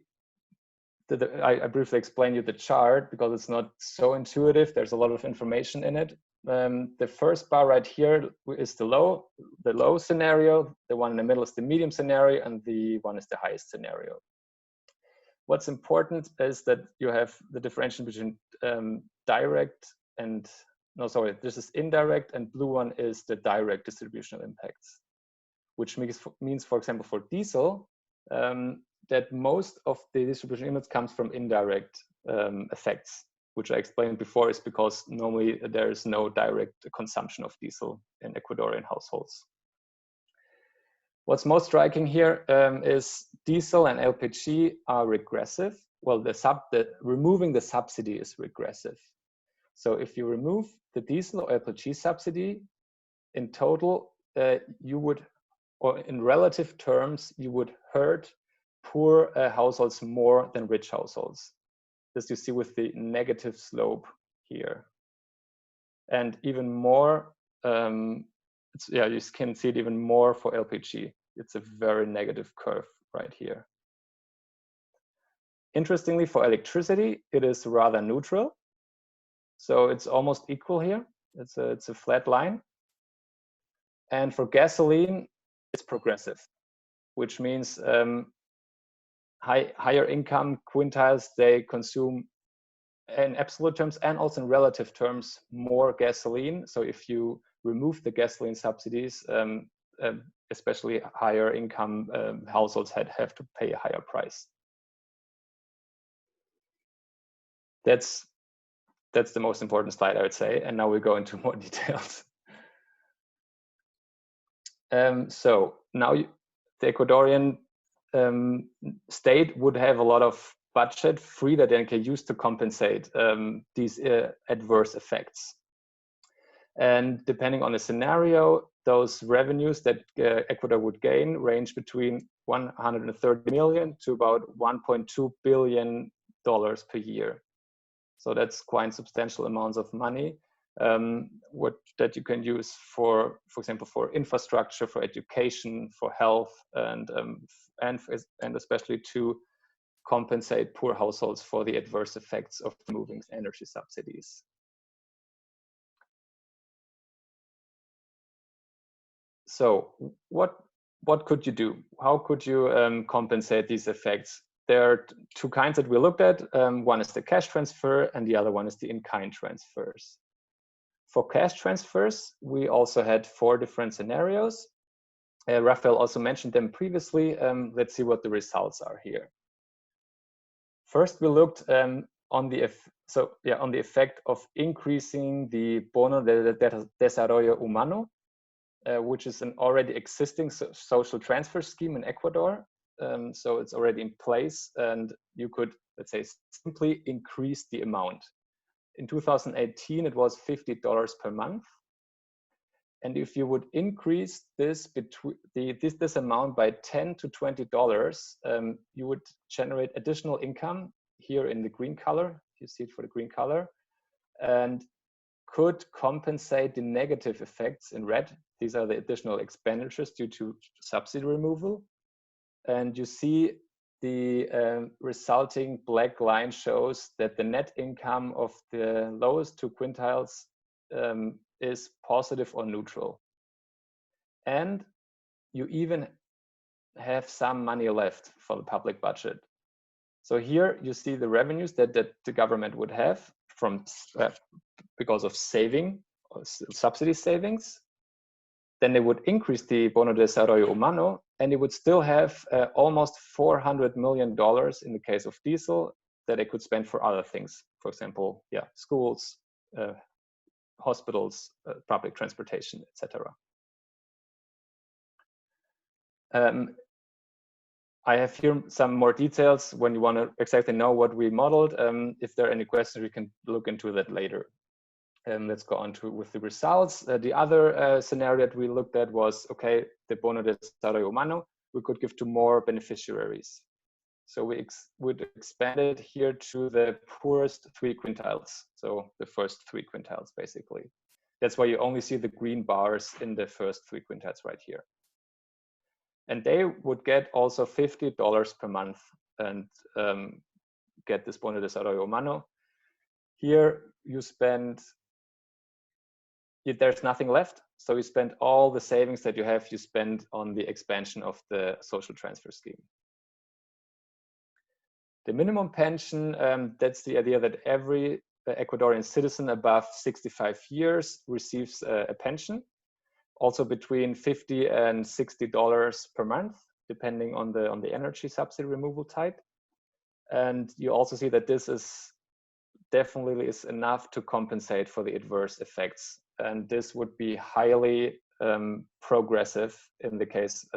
Speaker 6: I briefly explain you the chart because it's not so intuitive. There's a lot of information in it. The first bar right here is the low scenario. The one in the middle is the medium scenario, and the one is the highest scenario. What's important is that you have the differential between direct and, no, sorry, this is indirect, and blue one is the direct distributional impacts, which means, for example, for diesel, that most of the distribution impacts comes from indirect effects, which I explained before is because normally there is no direct consumption of diesel in Ecuadorian households. What's most striking here is diesel and LPG are regressive. Well, removing the subsidy is regressive. So if you remove the diesel or LPG subsidy, in total, you would, or in relative terms, you would hurt poor households more than rich households. This you see with the negative slope here. And even more, you can see it even more for LPG. It's a very negative curve right here. Interestingly, for electricity, it is rather neutral. So it's almost equal here. It's a flat line. And for gasoline, it's progressive, which means higher income quintiles, they consume in absolute terms and also in relative terms more gasoline. So if you remove the gasoline subsidies, especially higher income households have to pay a higher price. That's the most important slide, I would say. And now we go into more details. So now the Ecuadorian state would have a lot of budget free that they can use to compensate these adverse effects. And depending on the scenario, those revenues that Ecuador would gain range between 130 million to about $1.2 billion per year. So that's quite substantial amounts of money that you can use for example, for infrastructure, for education, for health, and especially to compensate poor households for the adverse effects of removing energy subsidies. So what could you do? How could you compensate these effects? There are two kinds that we looked at. One is the cash transfer and the other one is the in-kind transfers. For cash transfers, we also had 4 different scenarios. Raphael also mentioned them previously. Let's see what the results are here. First, we looked on the effect of increasing the Bono de Desarrollo Humano, which is an already existing social transfer scheme in Ecuador. So it's already in place, and you could, let's say, simply increase the amount. In 2018, it was $50 per month. And if you would increase this amount by $10 to $20, you would generate additional income here in the green color. You see it for the green color, and could compensate the negative effects in red. These are the additional expenditures due to subsidy removal. And you see the resulting black line shows that the net income of the lowest 2 quintiles is positive or neutral. And you even have some money left for the public budget. So here you see the revenues that the government would have from because of subsidy savings. Then they would increase the Bono de Desarrollo Humano, and they would still have almost $400 million in the case of diesel that they could spend for other things. For example, schools, hospitals, public transportation, etc. I have here some more details when you want to exactly know what we modeled. If there are any questions, we can look into that later. Let's go on with the results. The other scenario that we looked at was, okay, the Bono de Desarrollo Humano, we could give to more beneficiaries. So we would expand it here to the poorest 3 quintiles. So the first 3 quintiles, basically. That's why you only see the green bars in the first 3 quintiles right here. And they would get also $50 per month and get this Bono de Desarrollo Humano. Here you spend, there's nothing left. So you spend all the savings that you spend on the expansion of the social transfer scheme. The minimum pension, that's the idea that every Ecuadorian citizen above 65 years receives a pension, also between $50 and $60 per month, depending on the energy subsidy removal type. And you also see that this is definitely is enough to compensate for the adverse effects. And this would be highly progressive in the case,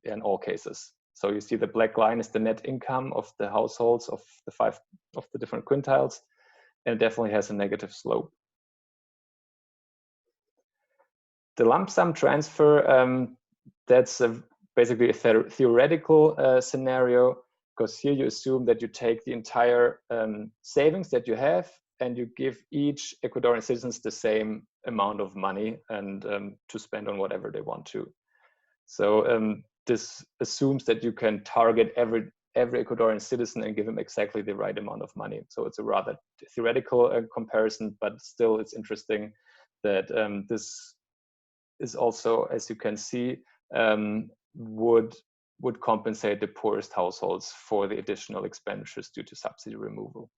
Speaker 6: in all cases. So you see the black line is the net income of the households of the 5 of the different quintiles, and it definitely has a negative slope. The lump sum transfer, that's basically a theoretical scenario, because here you assume that you take the entire savings that you have and you give each Ecuadorian citizens the same amount of money and to spend on whatever they want to. So this assumes that you can target every Ecuadorian citizen and give him exactly the right amount of money. So it's a rather theoretical comparison, but still it's interesting that this is also, as you can see, would compensate the poorest households for the additional expenditures due to subsidy removal.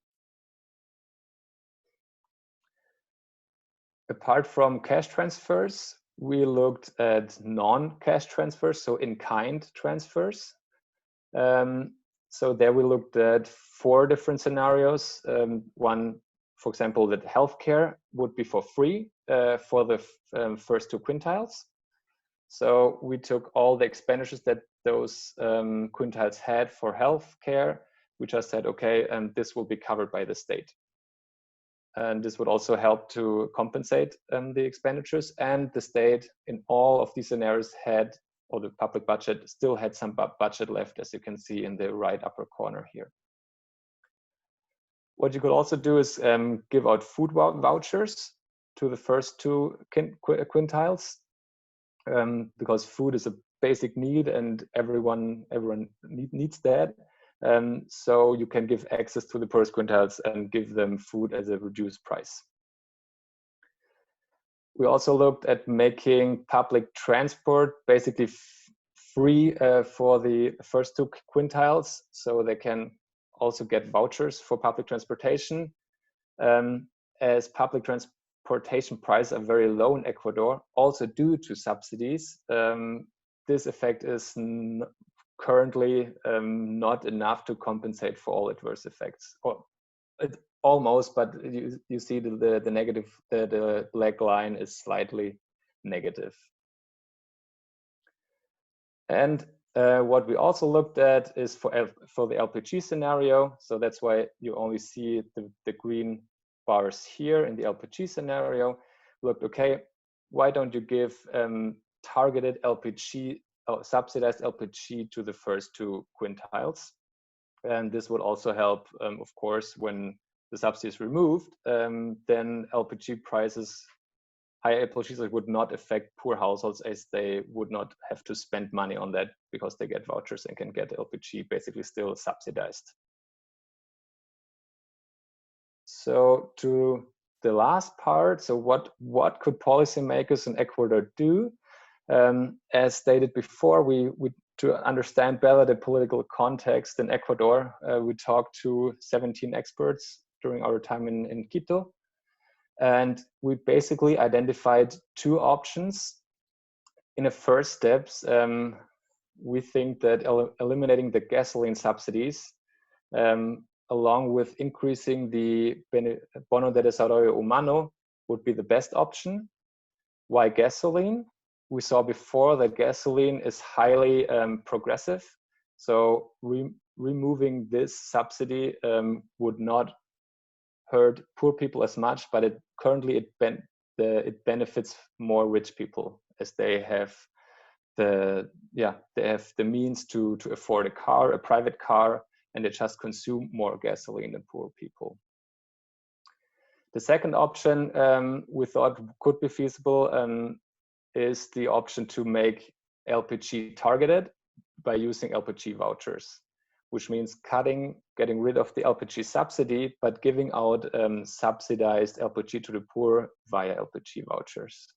Speaker 6: Apart from cash transfers, we looked at non-cash transfers, so in-kind transfers. So there we looked at 4 different scenarios. One, for example, that healthcare would be for free for the first 2 quintiles. So we took all the expenditures that those quintiles had for healthcare. We just said, okay, and this will be covered by the state. And this would also help to compensate the expenditures. And the state in all of these scenarios had, or the public budget still had some budget left, as you can see in the right upper corner here. What you could also do is give out food vouchers to the first 2 quintiles, because food is a basic need and everyone needs that. So you can give access to the poorest quintiles and give them food at a reduced price. We also looked at making public transport basically free for the first 2 quintiles, so they can also get vouchers for public transportation. As public transportation prices are very low in Ecuador, also due to subsidies, this effect is currently not enough to compensate for all adverse effects. Or almost, but you see the negative, the black line is slightly negative. And what we also looked at is for the LPG scenario. So that's why you only see the green bars here in the LPG scenario. Looked, okay, why don't you give targeted LPG, subsidized LPG to the first 2 quintiles? And this would also help, of course, when the subsidy is removed, then LPG prices, higher LPG prices would not affect poor households, as they would not have to spend money on that because they get vouchers and can get LPG basically still subsidized. So to the last part, so what could policymakers in Ecuador do? As stated before, to understand better the political context in Ecuador, we talked to 17 experts during our time in Quito. And we basically identified 2 options. In the first steps, we think that eliminating the gasoline subsidies, along with increasing the Bono de Desarrollo Humano, would be the best option. Why gasoline? We saw before that gasoline is highly progressive. So removing this subsidy would not hurt poor people as much, but it benefits more rich people, as they have the means to afford a private car, and they just consume more gasoline than poor people. The second option we thought could be feasible is the option to make LPG targeted by using LPG vouchers, which means getting rid of the LPG subsidy, but giving out subsidized LPG to the poor via LPG vouchers.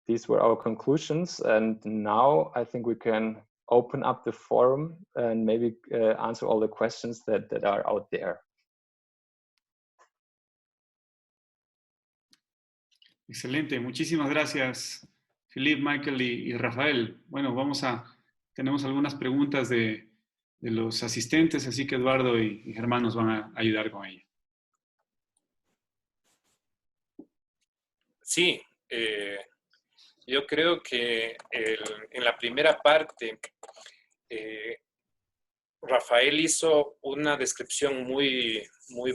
Speaker 6: These were our conclusions, and now I think we can open up the forum and maybe answer all the questions that are out there.
Speaker 1: Excelente, muchísimas gracias, Philippe, Michael y Rafael. Bueno, tenemos algunas preguntas de los asistentes, así que Eduardo y Germán nos van a ayudar con ello.
Speaker 3: Sí, yo creo que en la primera parte, Rafael hizo una descripción muy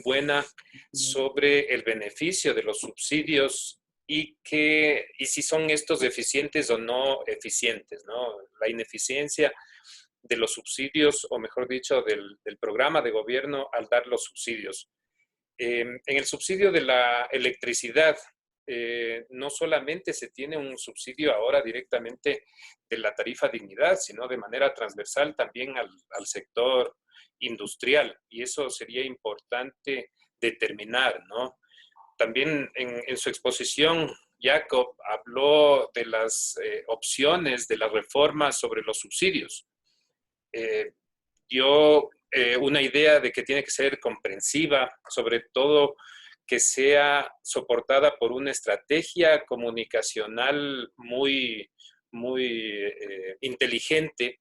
Speaker 3: buena sobre el beneficio de los subsidios y si son estos eficientes o no eficientes, ¿no? La ineficiencia de los subsidios, o mejor dicho, del programa de gobierno al dar los subsidios. En el subsidio de la electricidad, no solamente se tiene un subsidio ahora directamente de la tarifa dignidad, sino de manera transversal también al sector industrial, y eso sería importante determinar, ¿no? También en su exposición, Jacob habló de las opciones de la reforma sobre los subsidios. Dio una idea de que tiene que ser comprensiva, sobre todo que sea soportada por una estrategia comunicacional muy inteligente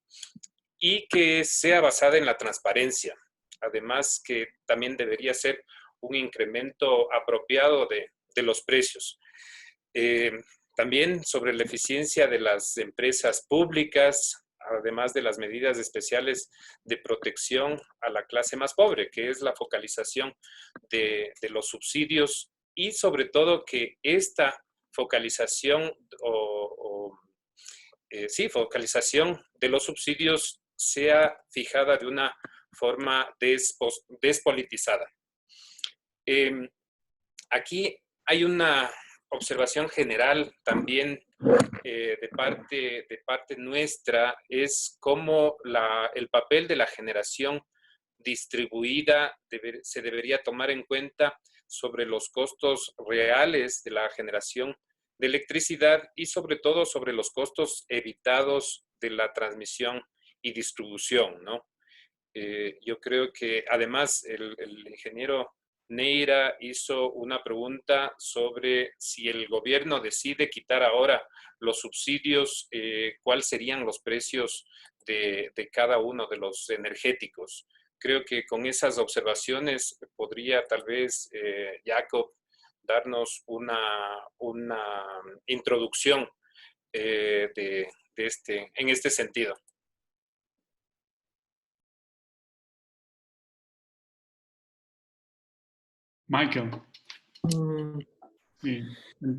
Speaker 3: y que sea basada en la transparencia. Además, que también debería ser un incremento apropiado de los precios. También sobre la eficiencia de las empresas públicas, además de las medidas especiales de protección a la clase más pobre, que es la focalización de los subsidios, y sobre todo que esta focalización focalización de los subsidios sea fijada de una forma despolitizada. Aquí hay una observación general también de parte nuestra, es cómo el papel de la generación distribuida se debería tomar en cuenta sobre los costos reales de la generación de electricidad y sobre todo sobre los costos evitados de la transmisión y distribución, ¿no? Yo creo que además el ingeniero Neira hizo una pregunta sobre si el gobierno decide quitar ahora los subsidios, ¿cuáles serían los precios de cada uno de los energéticos? Creo que con esas observaciones podría tal vez Jacob darnos una introducción en este sentido.
Speaker 1: Michael. Sí.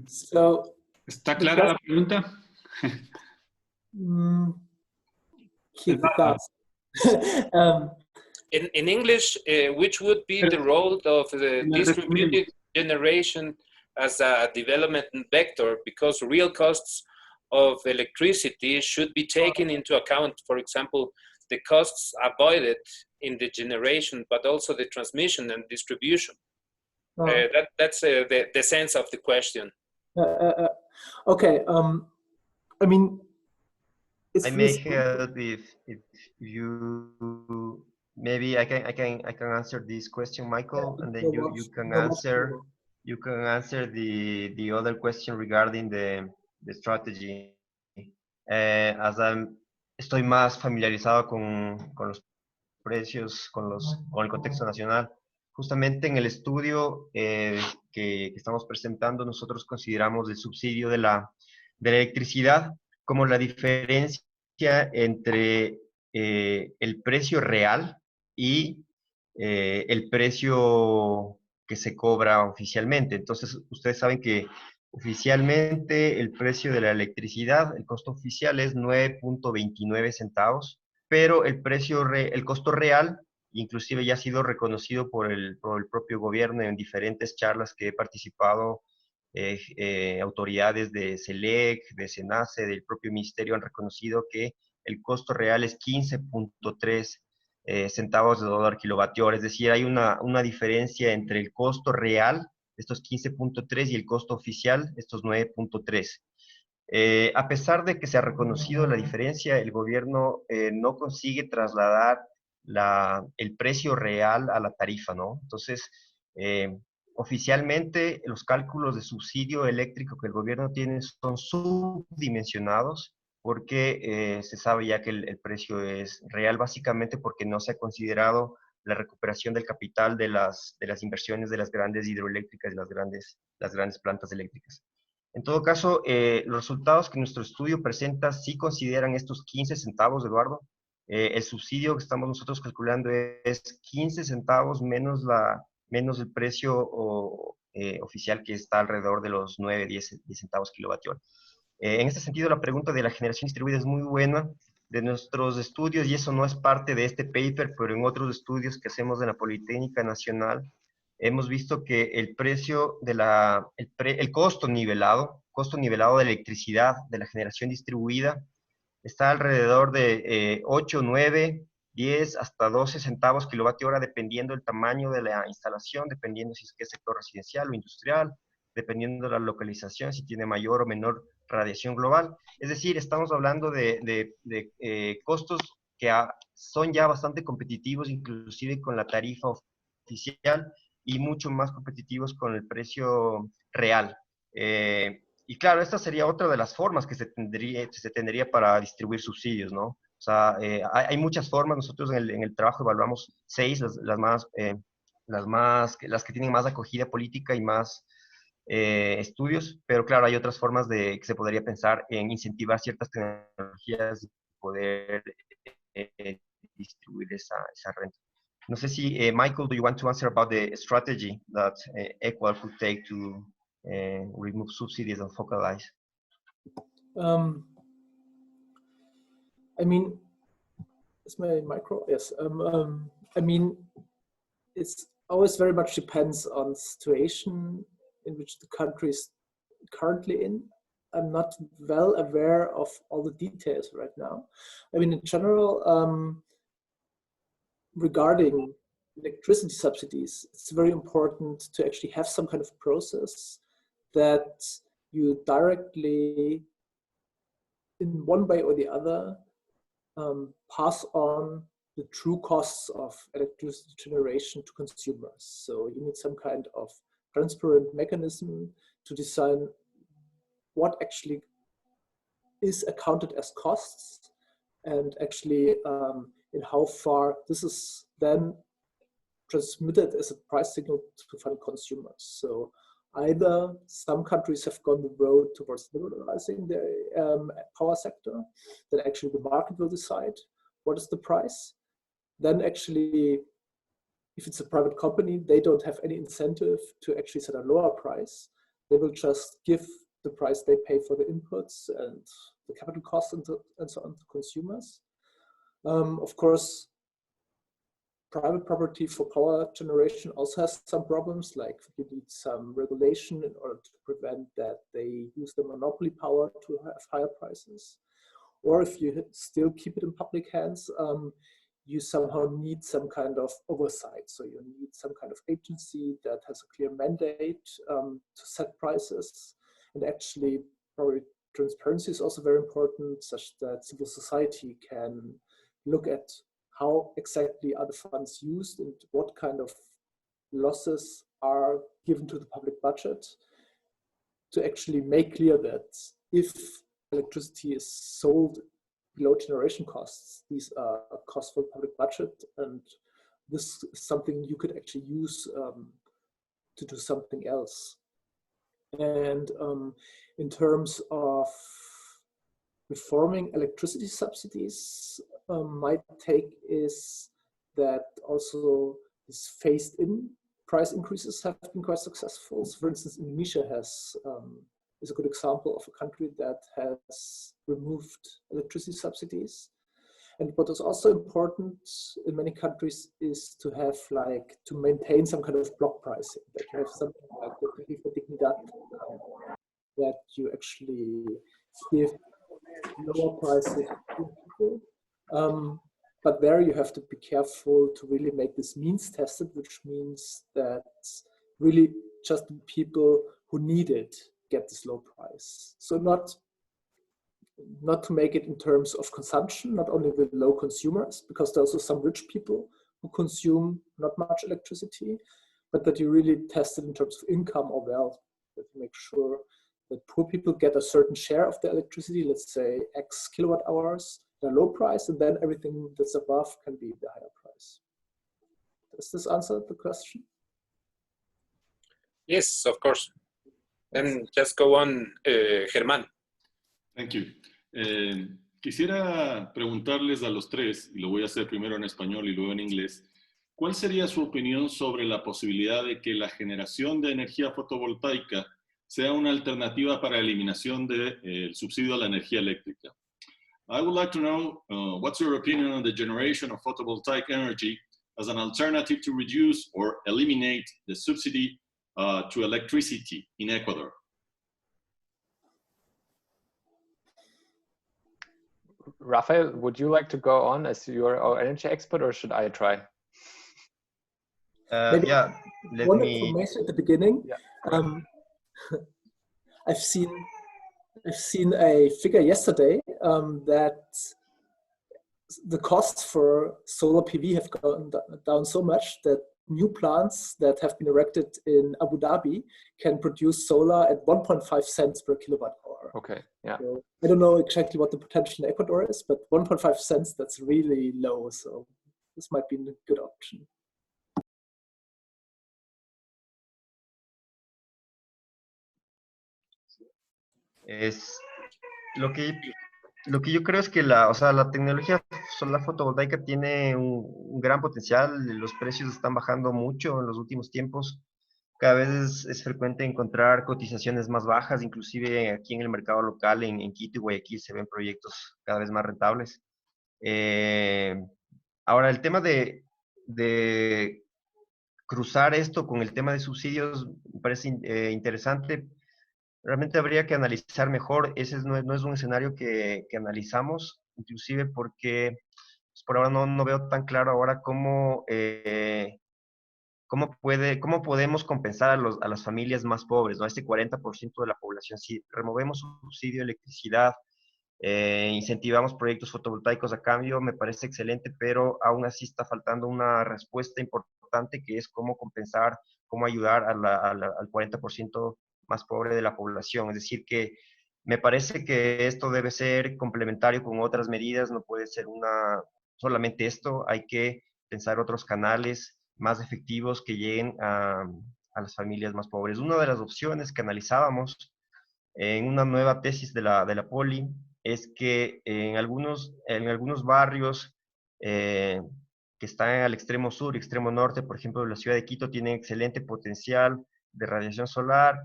Speaker 2: So,
Speaker 1: ¿Está clara la pregunta?
Speaker 2: quizás.
Speaker 3: In English, which would be the role of the distributed generation as a development vector, because real costs of electricity should be taken into account, for example, the costs avoided in the generation, but also the transmission and distribution. That's the sense of the question.
Speaker 2: Okay. I mean,
Speaker 5: I may help if you maybe I can answer this question, Michael, and then you can answer the other question regarding the strategy. As estoy más familiarizado con los precios, con el contexto nacional. Justamente en el estudio que estamos presentando, nosotros consideramos el subsidio de la electricidad como la diferencia entre el precio real y el precio que se cobra oficialmente. Entonces, ustedes saben que oficialmente el precio de la electricidad, el costo oficial es 9.29 centavos, pero el costo real inclusive ya ha sido reconocido por el propio gobierno en diferentes charlas que he participado. Autoridades de CELEC, de SENACE, del propio ministerio han reconocido que el costo real es 15.3 centavos de dólar kilovatio hora. Es decir, hay una diferencia entre el costo real, estos 15.3, y el costo oficial, estos 9.3. A pesar de que se ha reconocido la diferencia, el gobierno no consigue trasladar el precio real a la tarifa, ¿no? Entonces, oficialmente los cálculos de subsidio eléctrico que el gobierno tiene son subdimensionados porque se sabe ya que el precio es real básicamente porque no se ha considerado la recuperación del capital de las inversiones de las grandes hidroeléctricas y las grandes plantas eléctricas. En todo caso, los resultados que nuestro estudio presenta sí consideran estos 15 centavos, Eduardo. El subsidio que estamos nosotros calculando es 15 centavos menos el precio oficial, que está alrededor de los 9, 10 centavos kilovatio hora. En este sentido, la pregunta de la generación distribuida es muy buena. De nuestros estudios, y eso no es parte de este paper, pero en otros estudios que hacemos en la Politécnica Nacional, hemos visto que el precio el costo nivelado de electricidad de la generación distribuida está alrededor de 8, 9, 10 hasta 12 centavos kilovatio hora, dependiendo del tamaño de la instalación, dependiendo si es que es sector residencial o industrial, dependiendo de la localización, si tiene mayor o menor radiación global. Es decir, estamos hablando de costos que son ya bastante competitivos, inclusive con la tarifa oficial, y mucho más competitivos con el precio real. Y claro, esta sería otra de las formas que se tendría para distribuir subsidios, ¿no? O sea, hay muchas formas. Nosotros en el trabajo evaluamos 6, las que tienen más acogida política y más estudios, pero claro, hay otras formas que se podría pensar en incentivar ciertas tecnologías y poder distribuir esa renta. No sé si, Michael, do you want to answer about the strategy that Equal could take to remove subsidies and focalize?
Speaker 2: I mean, is my micro? Yes. I mean, it's always very much depends on the situation in which the country is currently in. I'm not well aware of all the details right now. I mean, in general, regarding electricity subsidies, it's very important to actually have some kind of process that you directly, in one way or the other, pass on the true costs of electricity generation to consumers. So you need some kind of transparent mechanism to decide what actually is accounted as costs and actually in how far this is then transmitted as a price signal to final consumers. So either some countries have gone the road towards liberalizing their power sector, that actually the market will decide what is the price. Then actually, if it's a private company, they don't have any incentive to actually set a lower price. They will just give the price they pay for the inputs and the capital costs and so on to consumers. Of course, private property for power generation also has some problems, like you need some regulation in order to prevent that they use the monopoly power to have higher prices. Or if you still keep it in public hands, you somehow need some kind of oversight. So you need some kind of agency that has a clear mandate to set prices. And actually, probably transparency is also very important, such that civil society can look at how exactly are the funds used and what kind of losses are given to the public budget, to actually make clear that if electricity is sold below generation costs, these are costs for the public budget, and this is something you could actually use to do something else. And in terms of reforming electricity subsidies, my take is that also these phased-in price increases have been quite successful. So for instance, Indonesia is a good example of a country that has removed electricity subsidies. And what is also important in many countries is to have to maintain some kind of block pricing, that you have something like the Tarifa Dignidad, that you actually give lower prices to people. But there you have to be careful to really make this means tested, which means that really just the people who need it get this low price. So not not to make it in terms of consumption, not only with low consumers, because there are also some rich people who consume not much electricity, but that you really test it in terms of income or wealth, that you make sure that poor people get a certain share of the electricity, let's say X kilowatt hours, at a low price, and then everything that's above can be the higher price. Does this answer the question?
Speaker 3: Yes, of course. Then just go on, Germán.
Speaker 4: Thank you. Quisiera preguntarles a los tres, y lo voy a hacer primero en español y luego en inglés, ¿cuál sería su opinión sobre la posibilidad de que la generación de energía fotovoltaica sea una alternativa para la eliminación del subsidio a la energía eléctrica? I would like to know what's your opinion on the generation of photovoltaic energy as an alternative to reduce or eliminate the subsidy to electricity in Ecuador?
Speaker 6: Raphael, would you like to go on as you're our energy expert, or should I try?
Speaker 5: Yeah, let
Speaker 2: one
Speaker 5: me.
Speaker 2: information at the beginning.
Speaker 6: Yeah.
Speaker 2: I've seen a figure yesterday that the costs for solar PV have gone down so much that new plants that have been erected in Abu Dhabi can produce solar at 1.5 cents per kilowatt hour.
Speaker 6: Okay, yeah.
Speaker 2: So I don't know exactly what the potential in Ecuador is, but 1.5 cents, that's really low. So this might be a good option.
Speaker 5: Es lo que yo creo es que la tecnología solar fotovoltaica tiene un gran potencial. Los precios están bajando mucho en los últimos tiempos. Cada vez es frecuente encontrar cotizaciones más bajas, inclusive aquí en el mercado local, en Quito y Guayaquil, se ven proyectos cada vez más rentables. Ahora, el tema de cruzar esto con el tema de subsidios me parece interesante. Realmente habría que analizar mejor. Ese no es un escenario que analizamos, inclusive porque pues, por ahora no veo tan claro ahora cómo podemos compensar a las familias más pobres, ¿no? Este 40% de la población. Si removemos subsidio de electricidad, incentivamos proyectos fotovoltaicos a cambio, me parece excelente, pero aún así está faltando una respuesta importante, que es cómo compensar, cómo ayudar al 40% más pobre de la población. Es decir, que me parece que esto debe ser complementario con otras medidas, no puede ser solamente esto, hay que pensar otros canales más efectivos que lleguen a las familias más pobres. Una de las opciones que analizábamos en una nueva tesis de la Poli es que en algunos barrios que están al extremo sur y extremo norte, por ejemplo, la ciudad de Quito, tienen excelente potencial de radiación solar,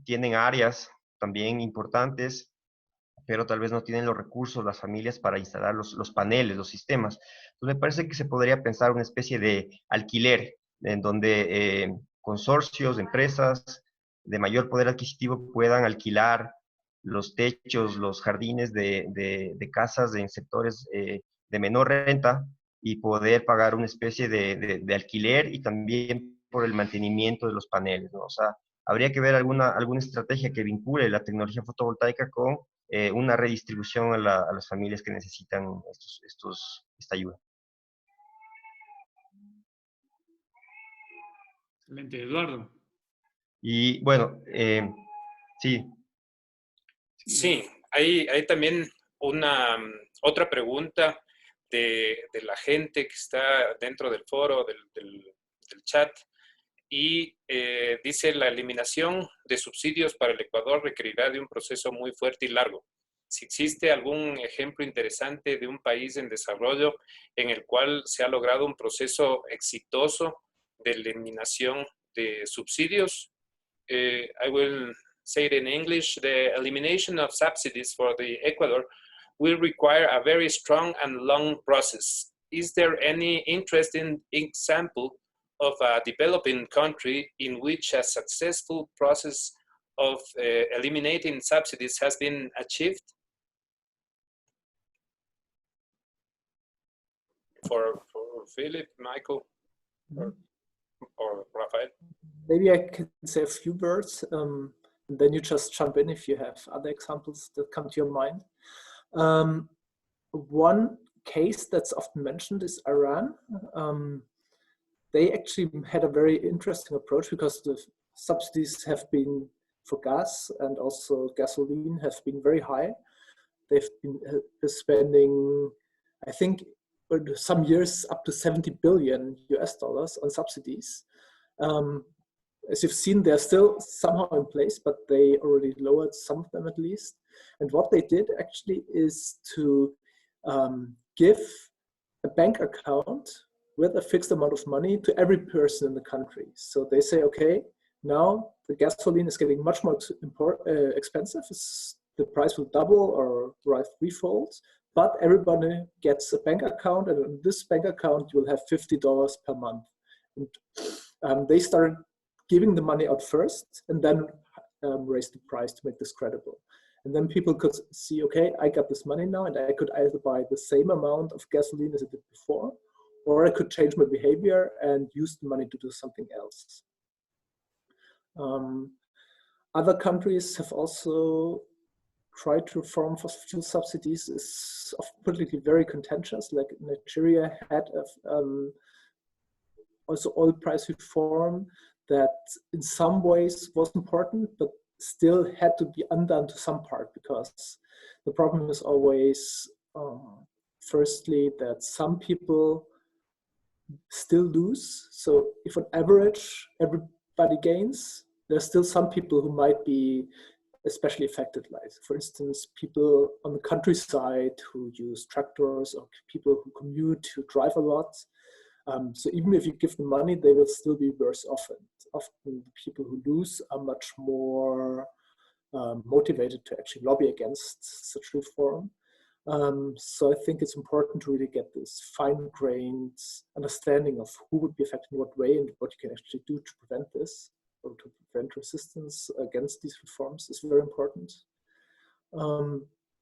Speaker 5: tienen áreas también importantes, pero tal vez no tienen los recursos, las familias, para instalar los paneles, los sistemas. Entonces me parece que se podría pensar una especie de alquiler, en donde consorcios, empresas de mayor poder adquisitivo puedan alquilar los techos, los jardines de casas en sectores de menor renta y poder pagar una especie de alquiler, y también por el mantenimiento de los paneles, ¿no? O sea, habría que ver alguna estrategia que vincule la tecnología fotovoltaica con una redistribución a las familias que necesitan esta ayuda.
Speaker 1: Excelente, Eduardo.
Speaker 5: Y bueno, sí.
Speaker 3: Sí, hay también otra pregunta de la gente que está dentro del foro, del chat, y dice: la eliminación de subsidios para el Ecuador requerirá de un proceso muy fuerte y largo. Si existe algún ejemplo interesante de un país en desarrollo en el cual se ha logrado un proceso exitoso de eliminación de subsidios. I will say it in English: the elimination of subsidies for the Ecuador will require a very strong and long process. Is there any interesting example of a developing country in which a successful process of eliminating subsidies has been achieved? For Philip, Michael, or Rafael?
Speaker 2: Maybe I can say a few words. And then you just jump in if you have other examples that come to your mind. One case that's often mentioned is Iran. They actually had a very interesting approach because the subsidies have been for gas and also gasoline have been very high. They've been spending, I think, some years up to 70 billion US dollars on subsidies. As you've seen, they're still somehow in place, but they already lowered some of them at least. And what they did actually is to give a bank account with a fixed amount of money to every person in the country. So they say, okay, now the gasoline is getting much more expensive. The price will double or rise threefold, but everybody gets a bank account, and in this bank account, you will have $50 per month. And they started giving the money out first and then raised the price to make this credible. And then people could see, okay, I got this money now, and I could either buy the same amount of gasoline as I did before, or I could change my behavior and use the money to do something else. Other countries have also tried to reform fossil fuel subsidies. Is often politically very contentious. Like Nigeria had also oil price reform that in some ways was important, but still had to be undone to some part, because the problem is always, firstly, that some people still lose. So if on average everybody gains, there's still some people who might be especially affected. Like, for instance, people on the countryside who use tractors, or people who commute, who drive a lot. So even if you give them money, they will still be worse off. And often the people who lose are much more motivated to actually lobby against such reform. So I think it's important to really get this fine-grained understanding of who would be affected in what way and what you can actually do to prevent this, or to prevent resistance against these reforms is very important.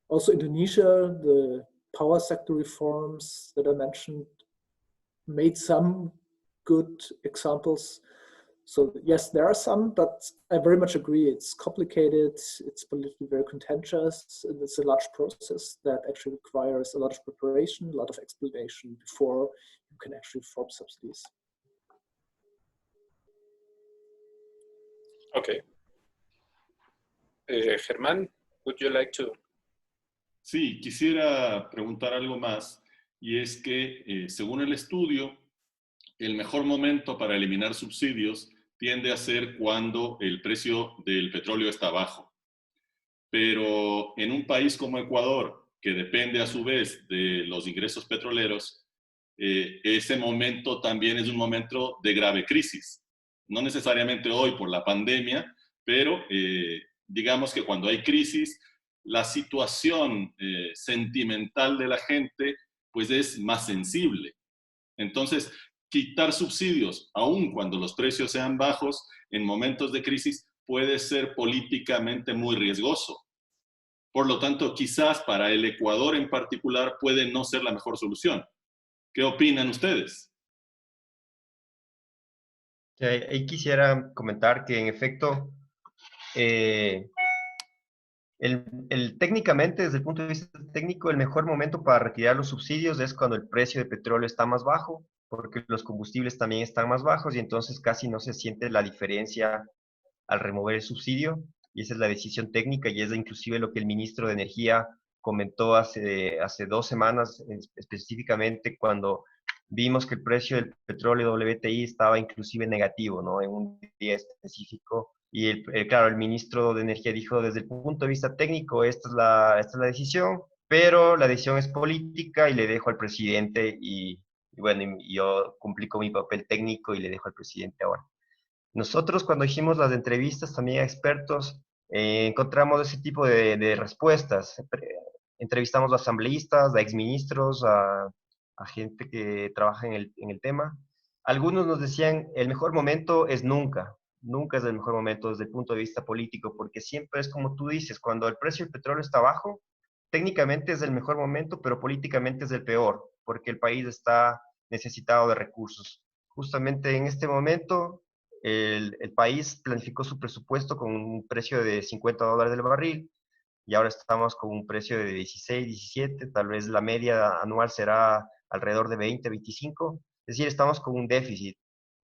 Speaker 2: Also Indonesia, the power sector reforms that I mentioned made some good examples. So yes, there are some, but I very much agree. It's complicated, it's politically very contentious, and it's a large process that actually requires a lot of preparation, a lot of explanation before you can actually form subsidies.
Speaker 3: Okay. Germán, would you like to?
Speaker 4: Sí, quisiera preguntar algo más, y es que según el estudio, el mejor momento para eliminar subsidios tiende a ser cuando el precio del petróleo está bajo. Pero en un país como Ecuador, que depende a su vez de los ingresos petroleros, ese momento también es un momento de grave crisis. No necesariamente hoy por la pandemia, pero digamos que cuando hay crisis, la situación sentimental de la gente pues es más sensible. Entonces, quitar subsidios, aun cuando los precios sean bajos, en momentos de crisis puede ser políticamente muy riesgoso. Por lo tanto, quizás para el Ecuador en particular puede no ser la mejor solución. ¿Qué opinan ustedes?
Speaker 5: Ahí quisiera comentar que en efecto, técnicamente, desde el punto de vista técnico, el mejor momento para retirar los subsidios es cuando el precio de petróleo está más bajo, porque los combustibles también están más bajos y entonces casi no se siente la diferencia al remover el subsidio, y esa es la decisión técnica, y es inclusive lo que el ministro de Energía comentó hace 2 semanas, específicamente cuando vimos que el precio del petróleo WTI estaba inclusive negativo, ¿no? En un día específico. Y claro, el ministro de Energía dijo, desde el punto de vista técnico, esta es la decisión, pero la decisión es política y le dejo al presidente, y bueno, y yo cumplí con mi papel técnico y le dejo al presidente ahora. Nosotros cuando hicimos las entrevistas también a expertos, encontramos ese tipo de respuestas. Entrevistamos a asambleístas, a exministros, a gente que trabaja en el tema. Algunos nos decían, el mejor momento es nunca. Nunca es el mejor momento desde el punto de vista político, porque siempre es como tú dices, cuando el precio del petróleo está bajo, técnicamente es el mejor momento, pero políticamente es el peor, porque el país está necesitado de recursos. Justamente en este momento, el país planificó su presupuesto con un precio de $50 del barril y ahora estamos con un precio de 16, 17, tal vez la media anual será alrededor de 20, 25, es decir, estamos con un déficit.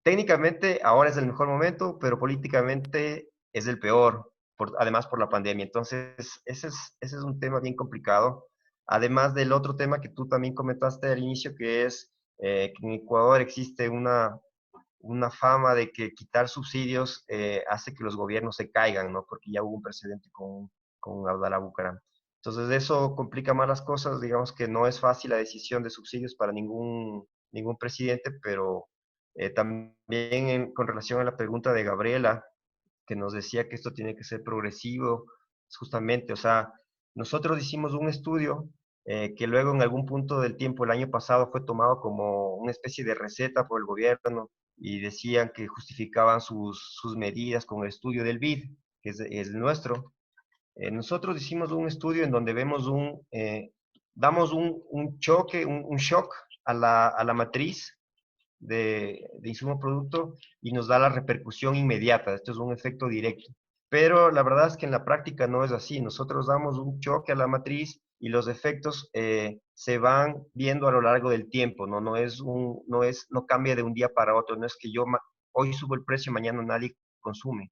Speaker 5: Técnicamente ahora es el mejor momento, pero políticamente es el peor, además por la pandemia. Entonces, ese es un tema bien complicado. Además del otro tema que tú también comentaste al inicio, que es que en Ecuador existe una fama de que quitar subsidios hace que los gobiernos se caigan, ¿no? Porque ya hubo un precedente con Abdalá Bucaram. Entonces, eso complica más las cosas. Digamos que no es fácil la decisión de subsidios para ningún presidente, pero también con relación a la pregunta de Gabriela, que nos decía que esto tiene que ser progresivo, justamente, o sea, nosotros hicimos un estudio que luego en algún punto del tiempo, el año pasado, fue tomado como una especie de receta por el gobierno y decían que justificaban sus medidas con el estudio del BID, que es el nuestro. Nosotros hicimos un estudio en donde vemos damos un choque, un shock a la matriz de insumo producto y nos da la repercusión inmediata. Esto es un efecto directo. Pero la verdad es que en la práctica no es así. Nosotros damos un choque a la matriz y los efectos se van viendo a lo largo del tiempo, ¿no? No cambia de un día para otro. No es que yo hoy subo el precio y mañana nadie consume.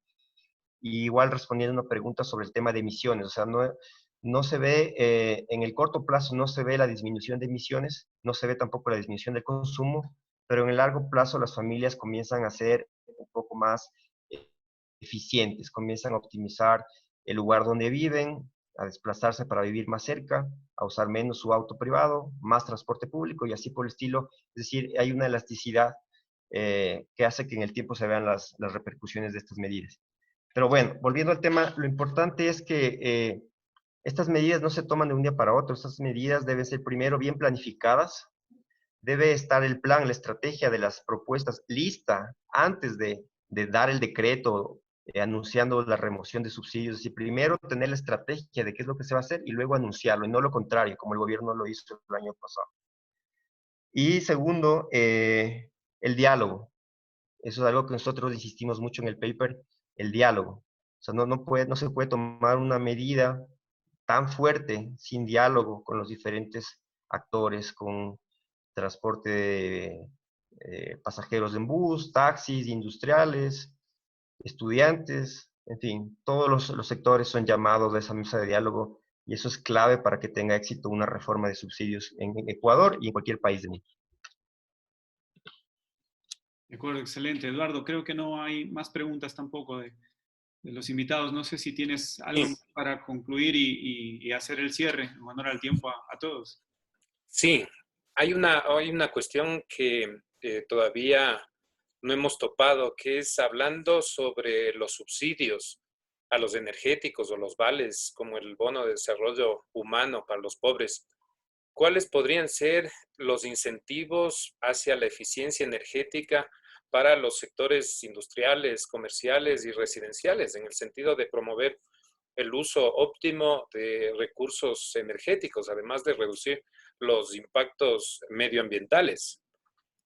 Speaker 5: Y igual respondiendo a una pregunta sobre el tema de emisiones, o sea, no se ve, en el corto plazo no se ve la disminución de emisiones, no se ve tampoco la disminución del consumo, pero en el largo plazo las familias comienzan a ser un poco más eficientes, comienzan a optimizar el lugar donde viven, a desplazarse para vivir más cerca, a usar menos su auto privado, más transporte público y así por el estilo. Es decir, hay una elasticidad que hace que en el tiempo se vean las repercusiones de estas medidas. Pero bueno, volviendo al tema, lo importante es que estas medidas no se toman de un día para otro. Estas medidas deben ser primero bien planificadas. Debe estar el plan, la estrategia de las propuestas lista antes de dar el decreto anunciando la remoción de subsidios. Es decir, primero tener la estrategia de qué es lo que se va a hacer y luego anunciarlo, y no lo contrario, como el gobierno lo hizo el año pasado. Y segundo, el diálogo. Eso es algo que nosotros insistimos mucho en el paper, el diálogo. O sea, no se puede tomar una medida tan fuerte sin diálogo con los diferentes actores, con transporte de pasajeros en bus, taxis, industriales, estudiantes, en fin, todos los sectores son llamados a esa mesa de diálogo y eso es clave para que tenga éxito una reforma de subsidios en Ecuador y en cualquier país del mundo.
Speaker 1: De acuerdo, excelente. Eduardo, creo que no hay más preguntas tampoco de los invitados. No sé si tienes algo para concluir y hacer el cierre en honor al tiempo a todos.
Speaker 3: Sí, hay una cuestión que todavía no hemos topado, que es hablando sobre los subsidios a los energéticos o los vales, como el bono de desarrollo humano para los pobres. ¿Cuáles podrían ser los incentivos hacia la eficiencia energética para los sectores industriales, comerciales y residenciales, en el sentido de promover el uso óptimo de recursos energéticos, además de reducir los impactos medioambientales?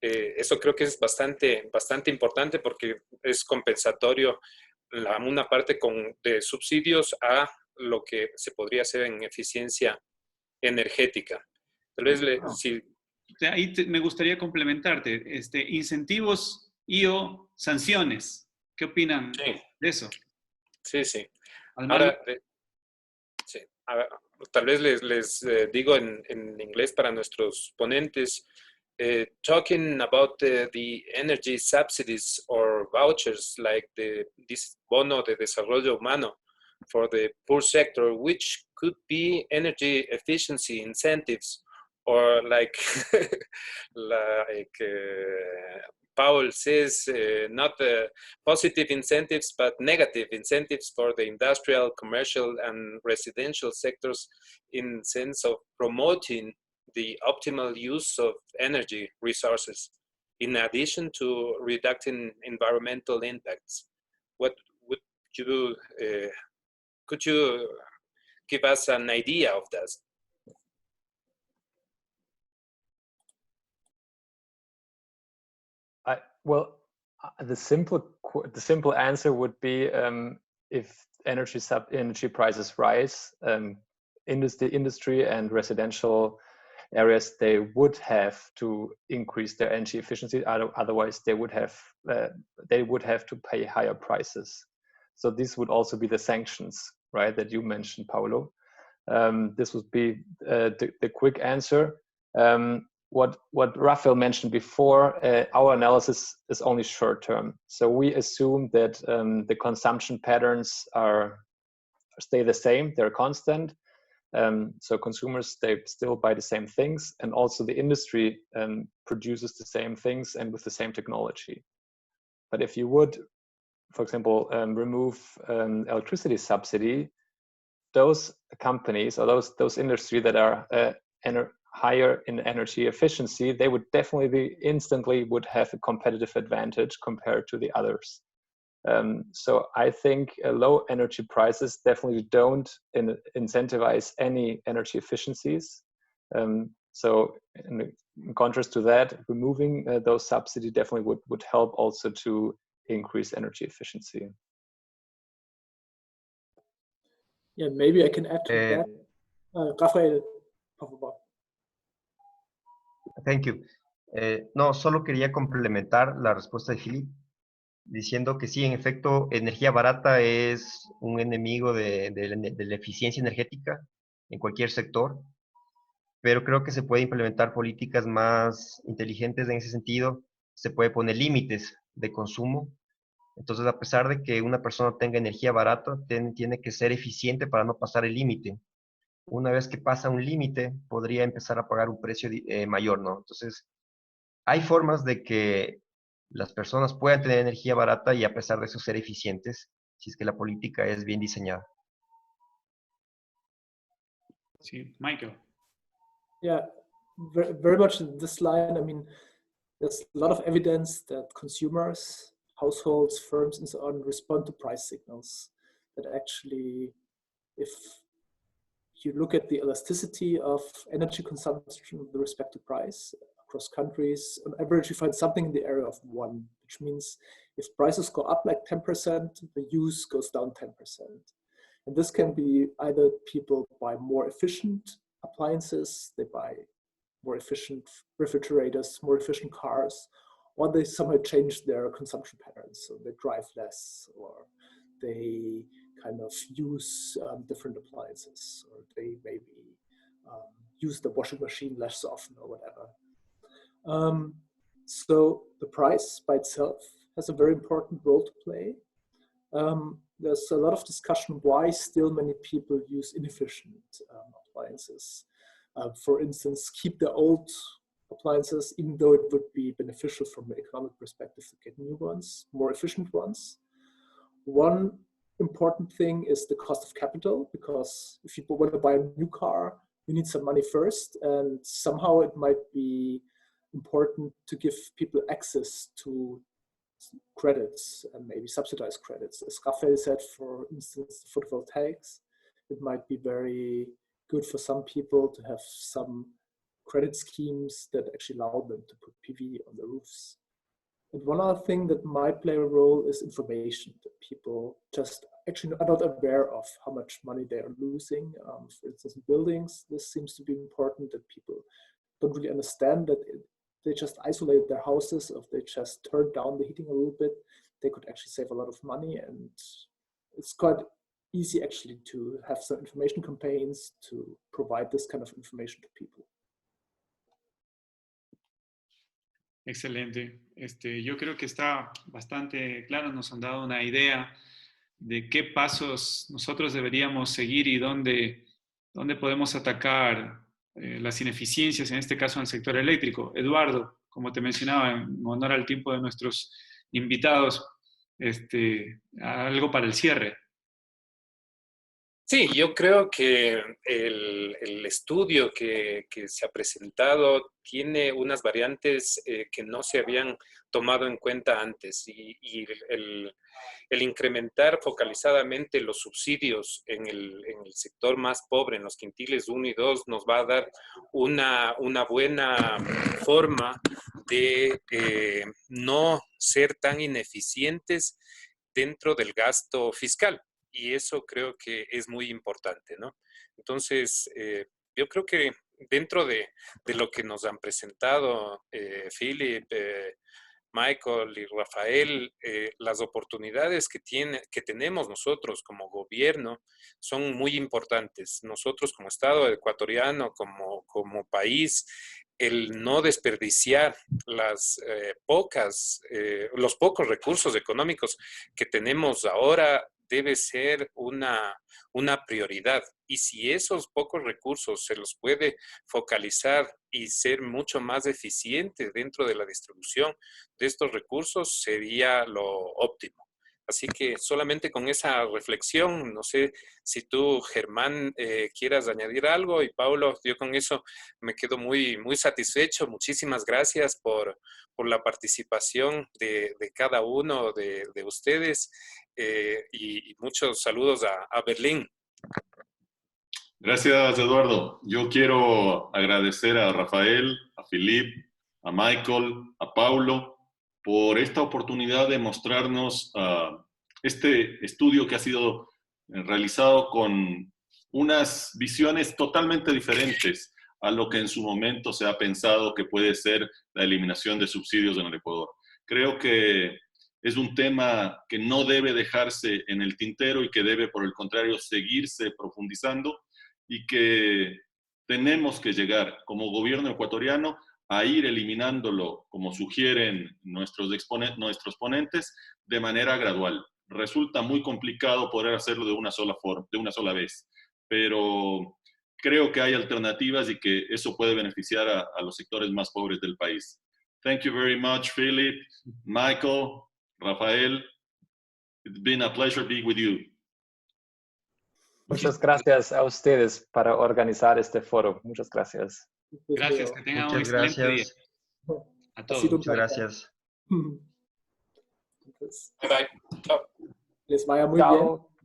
Speaker 3: Eso creo que es bastante importante porque es compensatorio una parte de subsidios a lo que se podría hacer en eficiencia energética. Tal vez si...
Speaker 1: Ahí me gustaría complementarte. Incentivos y/o sanciones. ¿Qué opinan de eso?
Speaker 3: Sí, sí.
Speaker 1: Ahora,
Speaker 3: sí. Tal vez les digo en inglés para nuestros ponentes. Talking about the energy subsidies or vouchers like this bono de desarrollo humano for the poor sector, which could be energy efficiency incentives, or like Paul says, not positive incentives, but negative incentives for the industrial, commercial, and residential sectors in sense of promoting the optimal use of energy resources, in addition to reducing environmental impacts. What would you could you give us an idea of that?
Speaker 6: The simple answer would be if energy prices rise, industry and residential areas, they would have to increase their energy efficiency. Otherwise, they would have to pay higher prices. So this would also be the sanctions, right, that you mentioned, Paulo. This would be the quick answer. What Raphael mentioned before, our analysis is only short term. So we assume that the consumption patterns stay the same, they're constant. So consumers, they still buy the same things, and also the industry produces the same things and with the same technology. But if you would, for example, remove electricity subsidy, those companies or those industry that are higher in energy efficiency, they would definitely instantly would have a competitive advantage compared to the others. So I think low energy prices definitely don't incentivize any energy efficiencies. So in contrast to that, removing those subsidies definitely would help also to increase energy efficiency.
Speaker 2: Yeah, maybe I can add to that. Rafael, por favor.
Speaker 5: Thank you. No, solo quería complementar la respuesta de Philip, diciendo que sí, en efecto, energía barata es un enemigo de la eficiencia energética en cualquier sector, pero creo que se puede implementar políticas más inteligentes en ese sentido. Se puede poner límites de consumo. Entonces, a pesar de que una persona tenga energía barata, tiene que ser eficiente para no pasar el límite. Una vez que pasa un límite, podría empezar a pagar un precio mayor, ¿no? Entonces, hay formas de que las personas puedan tener energía barata y a pesar de eso ser eficientes, si es que la política es bien diseñada.
Speaker 1: Sí, Michael.
Speaker 2: Yeah, very much in this line. I mean, there's a lot of evidence that consumers, households, firms, and so on respond to price signals. That actually, if you look at the elasticity of energy consumption with respect to price across countries, on average, you find something in the area of 1, which means if prices go up like 10%, the use goes down 10%. And this can be either people buy more efficient appliances, they buy more efficient refrigerators, more efficient cars, or they somehow change their consumption patterns. So they drive less, or they kind of use different appliances, or they maybe use the washing machine less often or whatever. So the price by itself has a very important role to play. There's a lot of discussion why still many people use inefficient appliances. For instance, keep the old appliances, even though it would be beneficial from an economic perspective to get new ones, more efficient ones. One important thing is the cost of capital, because if you want to buy a new car, you need some money first, and somehow it might be important to give people access to credits and maybe subsidized credits. As Rafael said, for instance, photovoltaics, it might be very good for some people to have some credit schemes that actually allow them to put PV on the roofs. And one other thing that might play a role is information, that people just actually are not aware of how much money they are losing. For instance, in buildings, this seems to be important, that people don't really understand that they just isolate their houses, or if they just turn down the heating a little bit, they could actually save a lot of money. And it's quite easy actually to have some information campaigns to provide this kind of information to people.
Speaker 1: Excelente. Yo creo que está bastante claro, nos han dado una idea de qué pasos nosotros deberíamos seguir y dónde podemos atacar las ineficiencias, en este caso en el sector eléctrico. Eduardo, como te mencionaba, en honor al tiempo de nuestros invitados, algo para el cierre.
Speaker 3: Sí, yo creo que el estudio que se ha presentado tiene unas variantes que no se habían tomado en cuenta antes y el incrementar focalizadamente los subsidios en el sector más pobre, en los quintiles 1 y 2, nos va a dar una buena forma de no ser tan ineficientes dentro del gasto fiscal. Y eso creo que es muy importante, ¿no? Entonces, yo creo que dentro de lo que nos han presentado Philip, Michael y Rafael, las oportunidades que tenemos nosotros como gobierno son muy importantes. Nosotros como Estado ecuatoriano, como país, el no desperdiciar los pocos recursos económicos que tenemos ahora debe ser una prioridad. Y si esos pocos recursos se los puede focalizar y ser mucho más eficiente dentro de la distribución de estos recursos, sería lo óptimo. Así que solamente con esa reflexión, no sé si tú, Germán, quieras añadir algo, y Paulo, yo con eso me quedo muy, muy satisfecho. Muchísimas gracias por la participación de cada uno de ustedes, y muchos saludos a Berlín.
Speaker 4: Gracias, Eduardo. Yo quiero agradecer a Rafael, a Philip, a Michael, a Paulo, por esta oportunidad de mostrarnos este estudio que ha sido realizado con unas visiones totalmente diferentes a lo que en su momento se ha pensado que puede ser la eliminación de subsidios en el Ecuador. Creo que es un tema que no debe dejarse en el tintero y que debe, por el contrario, seguirse profundizando, y que tenemos que llegar como gobierno ecuatoriano a ir eliminándolo, como sugieren nuestros ponentes, de manera gradual. Resulta muy complicado poder hacerlo de una sola vez, pero creo que hay alternativas y que eso puede beneficiar a los sectores más pobres del país. Thank you very much, Philip, Michael, Rafael. It's been a pleasure being with you.
Speaker 6: Muchas gracias a ustedes para organizar este foro. Muchas gracias.
Speaker 1: Gracias, que tengan un
Speaker 5: Muchas
Speaker 1: excelente día.
Speaker 5: gracias.
Speaker 1: A
Speaker 2: Ha
Speaker 1: todos.
Speaker 2: sido un
Speaker 5: Muchas
Speaker 2: placer.
Speaker 5: gracias.
Speaker 2: Entonces,
Speaker 3: Bye bye. Chao.
Speaker 2: les vaya muy
Speaker 6: Chao.
Speaker 2: bien.